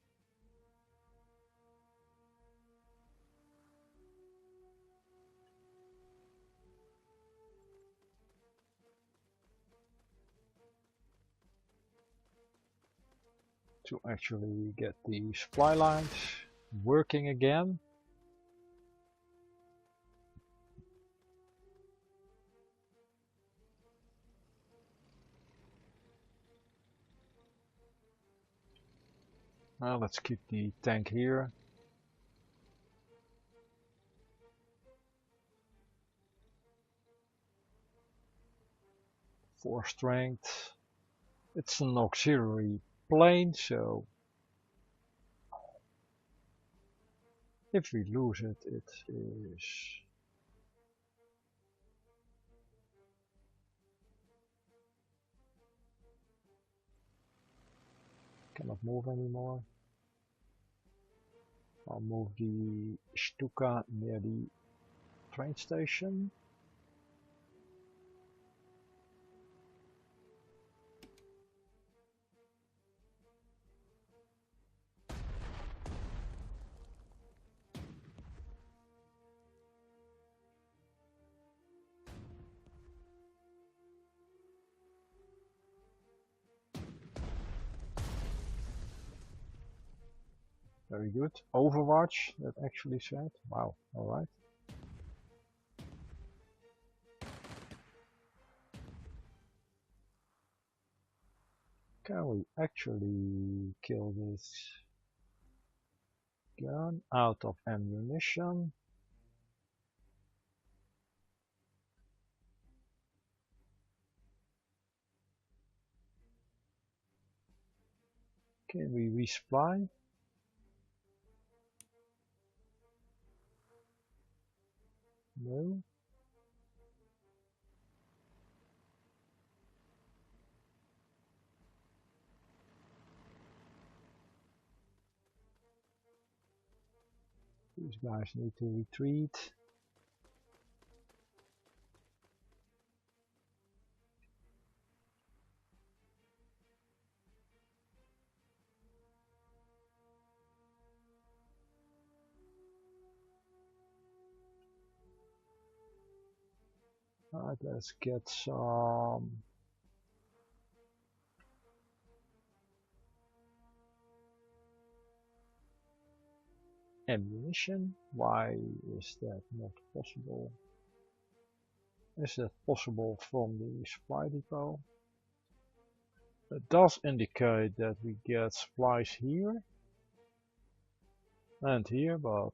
To actually get the supply lines working again. Now let's keep the tank here. Four strength. It's an auxiliary plane, so if we lose it, it is cannot move anymore. I'll move the Stuka near the train station. Very good. Overwatch, that actually said. Wow, alright. Can we actually kill this gun out of ammunition? Can we resupply? No. These guys need to retreat. Alright, let's get some ammunition. Why is that not possible? Is that possible from the supply depot? It does indicate that we get supplies here and here, but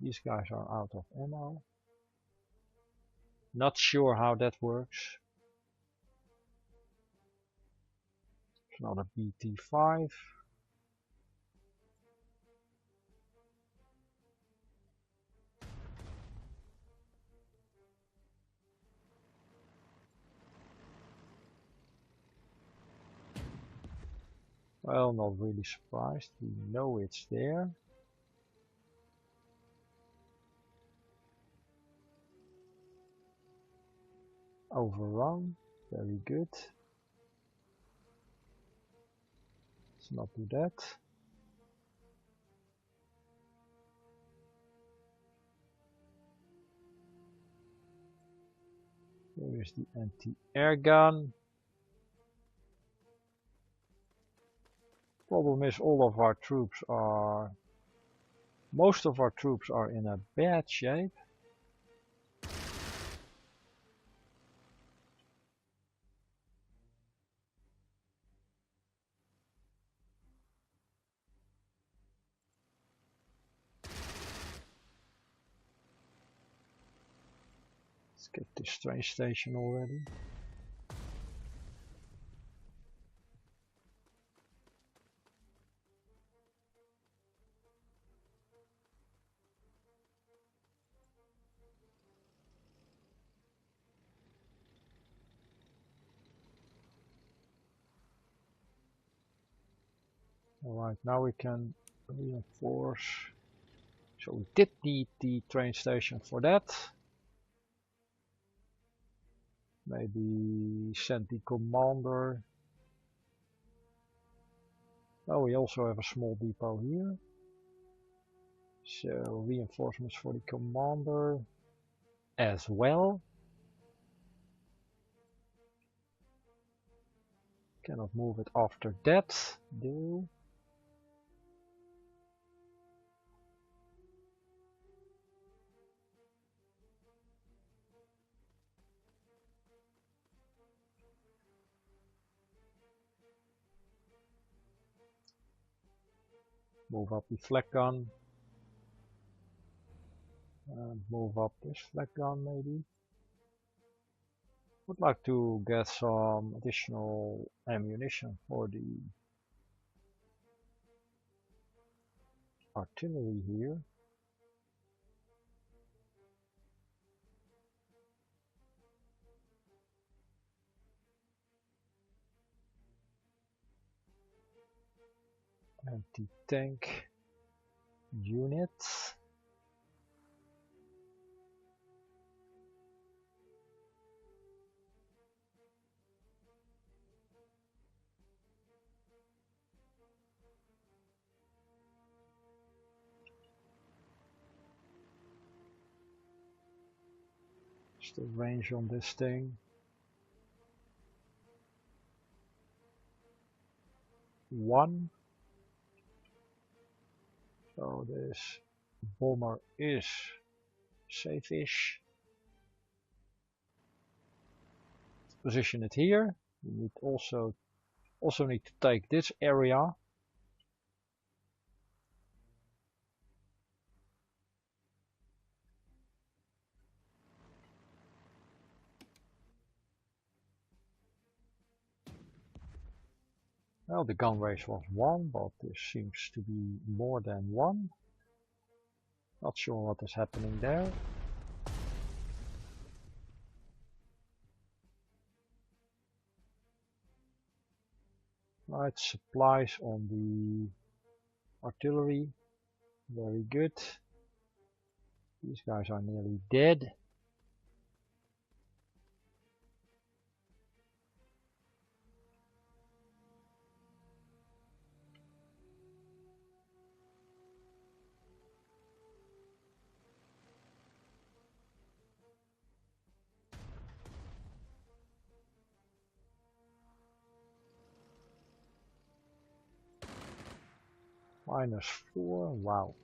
these guys are out of ammo. Not sure how that works. It's not a BT5. Well, not really surprised. We know it's there. Overrun. Very good. Let's not do that. Here is the anti-air gun. Problem is most of our troops are in a bad shape. Let's get this train station already. Alright, now we can reinforce. So we did need the train station for that. Maybe send the commander. Oh, we also have a small depot here. So reinforcements for the commander as well. Cannot move it after that. Do. Move up the flak gun. And move up this flak gun maybe. Would like to get some additional ammunition for the artillery here. Anti-tank units. What's the range on this thing? 1. So this bomber is safe-ish. Position it here. We need also need to take this area. Well, the gun race was 1, but this seems to be more than 1. Not sure what is happening there. Right, supplies on the artillery. Very good. These guys are nearly dead. -4, wow.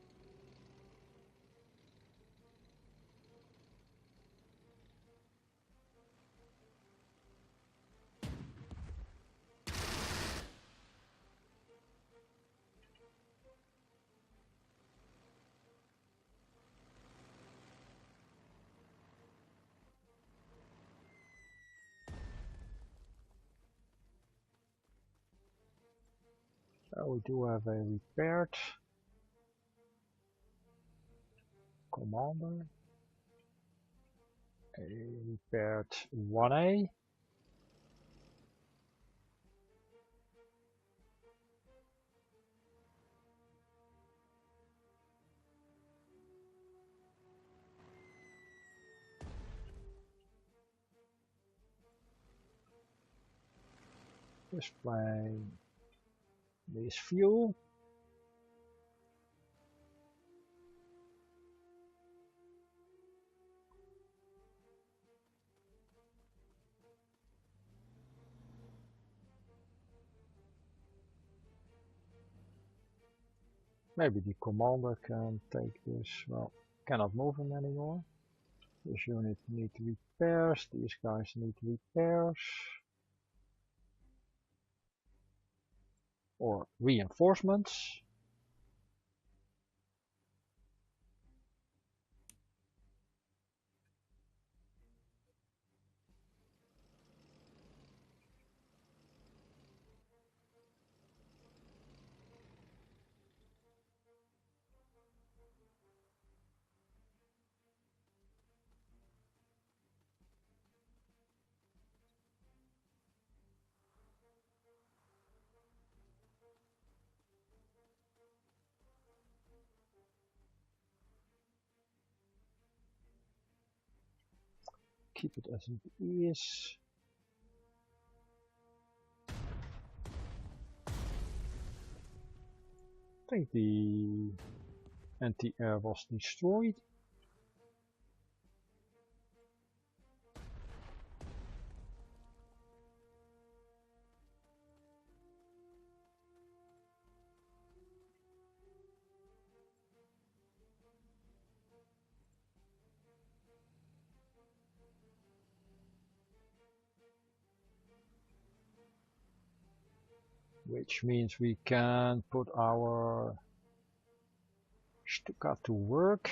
We do have a repaired commander, a repaired 1A, display this fuel. Maybe the commander can take this. Well, cannot move him anymore. This unit needs repairs. These guys need repairs. Or reinforcements. keep it as it is. I think the anti-air was destroyed. Which means we can put our Stuka to work.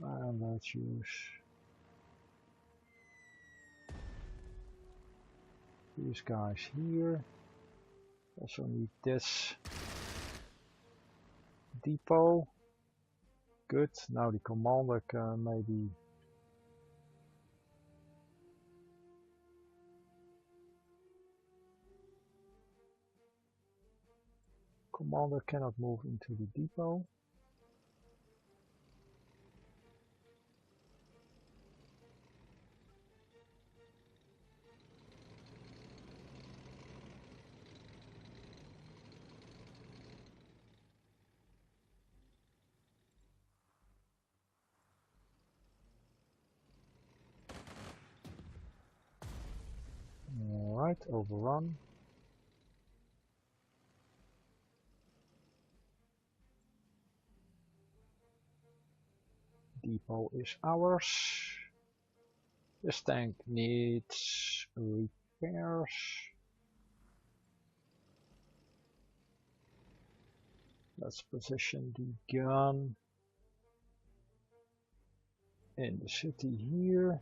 And let's use these guys here. Also need this depot. Good, now the commander can maybe commander cannot move into the depot. Alright, overrun. Depot is ours. This tank needs repairs. Let's position the gun in the city here.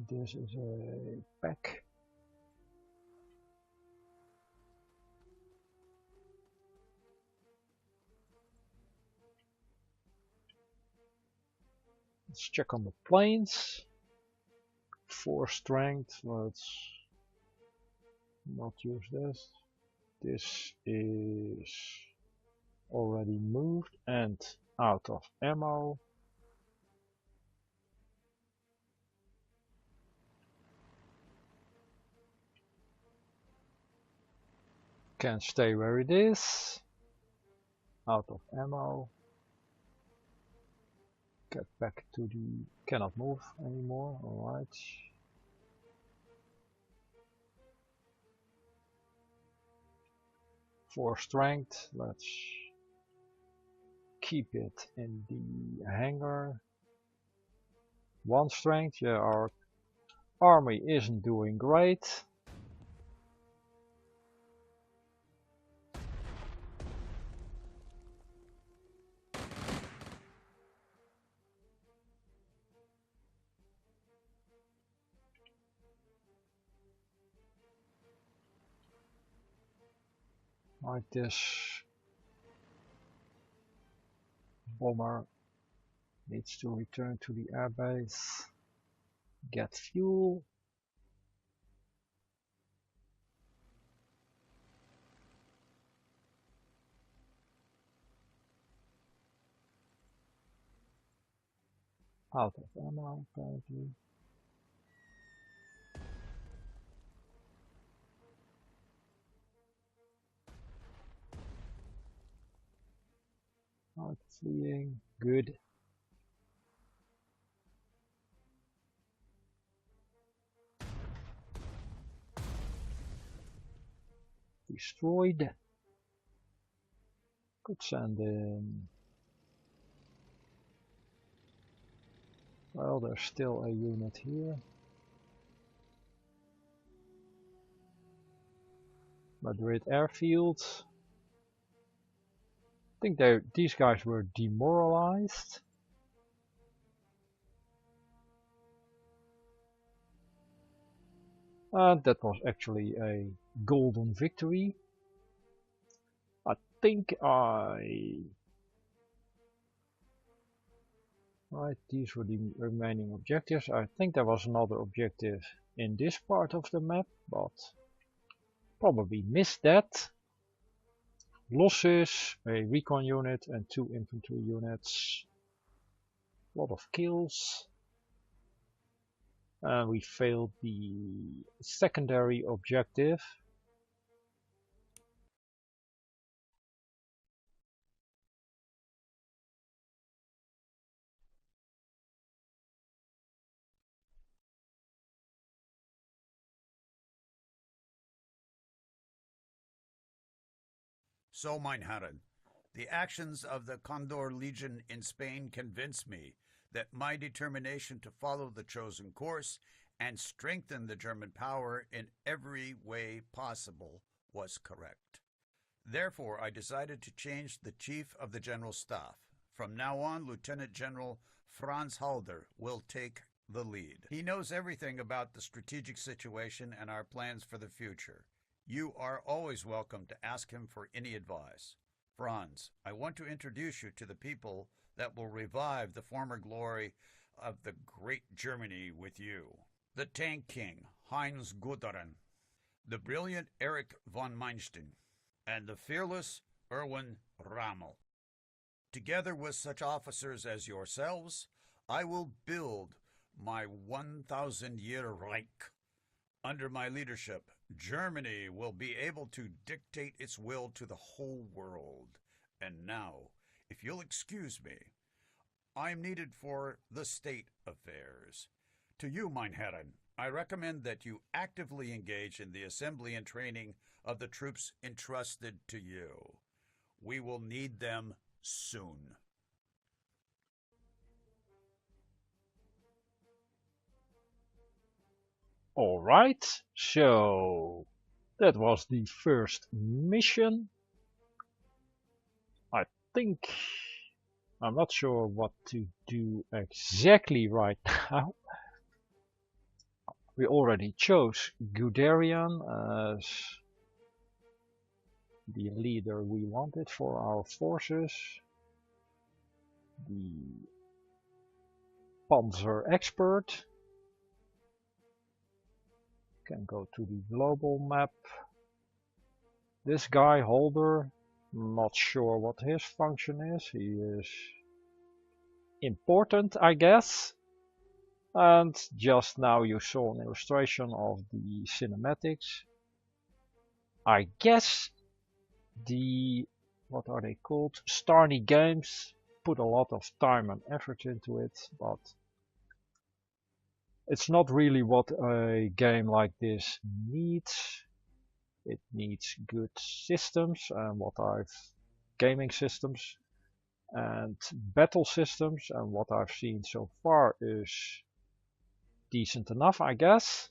This is a pack. Let's check on the planes. 4 strength. Let's not use this. This is already moved and out of ammo. Can stay where it is. Out of ammo. Get back to the... cannot move anymore. Alright. For strength, let's keep it in the hangar. 1 strength, yeah, our army isn't doing great. Like this bomber needs to return to the airbase, get fuel. Out of ammo apparently. Out fleeing, good. Destroyed. Could send in Well, there's still a unit here. Madrid airfield. I think these guys were demoralized. And that was actually a golden victory. I think right, these were the remaining objectives. I think there was another objective in this part of the map, but probably missed that. Losses, a recon unit and 2 infantry units. A lot of kills. And we failed the secondary objective. So, mein Herren, the actions of the Condor Legion in Spain convince me that my determination to follow the chosen course and strengthen the German power in every way possible was correct. Therefore, I decided to change the Chief of the General Staff. From now on, Lieutenant General Franz Halder will take the lead. He knows everything about the strategic situation and our plans for the future. You are always welcome to ask him for any advice. Franz, I want to introduce you to the people that will revive the former glory of the great Germany with you. The Tank King, Heinz Guderian, the brilliant Erich von Manstein, and the fearless Erwin Rommel. Together with such officers as yourselves, I will build my 1,000-year Reich. Under my leadership, Germany will be able to dictate its will to the whole world. And now, if you'll excuse me, I'm needed for the state affairs. To you, mein Herren, I recommend that you actively engage in the assembly and training of the troops entrusted to you. We will need them soon. Alright, so that was the first mission. I think I'm not sure what to do exactly right now. We already chose Guderian as the leader we wanted for our forces. The Panzer expert. Can go to the global map. This guy, Holder, not sure what his function is. He is important, I guess. And just now you saw an illustration of the cinematics. I guess the, what are they called? Starni Games put a lot of time and effort into it, but it's not really what a game like this needs. It needs good systems and gaming systems and battle systems, and what I've seen so far is decent enough, I guess.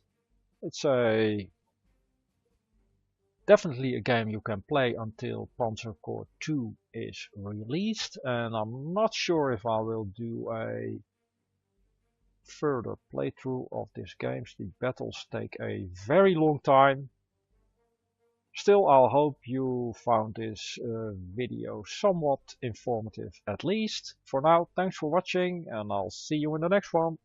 It's definitely a game you can play until Panzer Corps 2 is released, and I'm not sure if I will do a further playthrough of this game. The battles take a very long time. Still, I hope you found this video somewhat informative at least. For now, thanks for watching and I'll see you in the next one.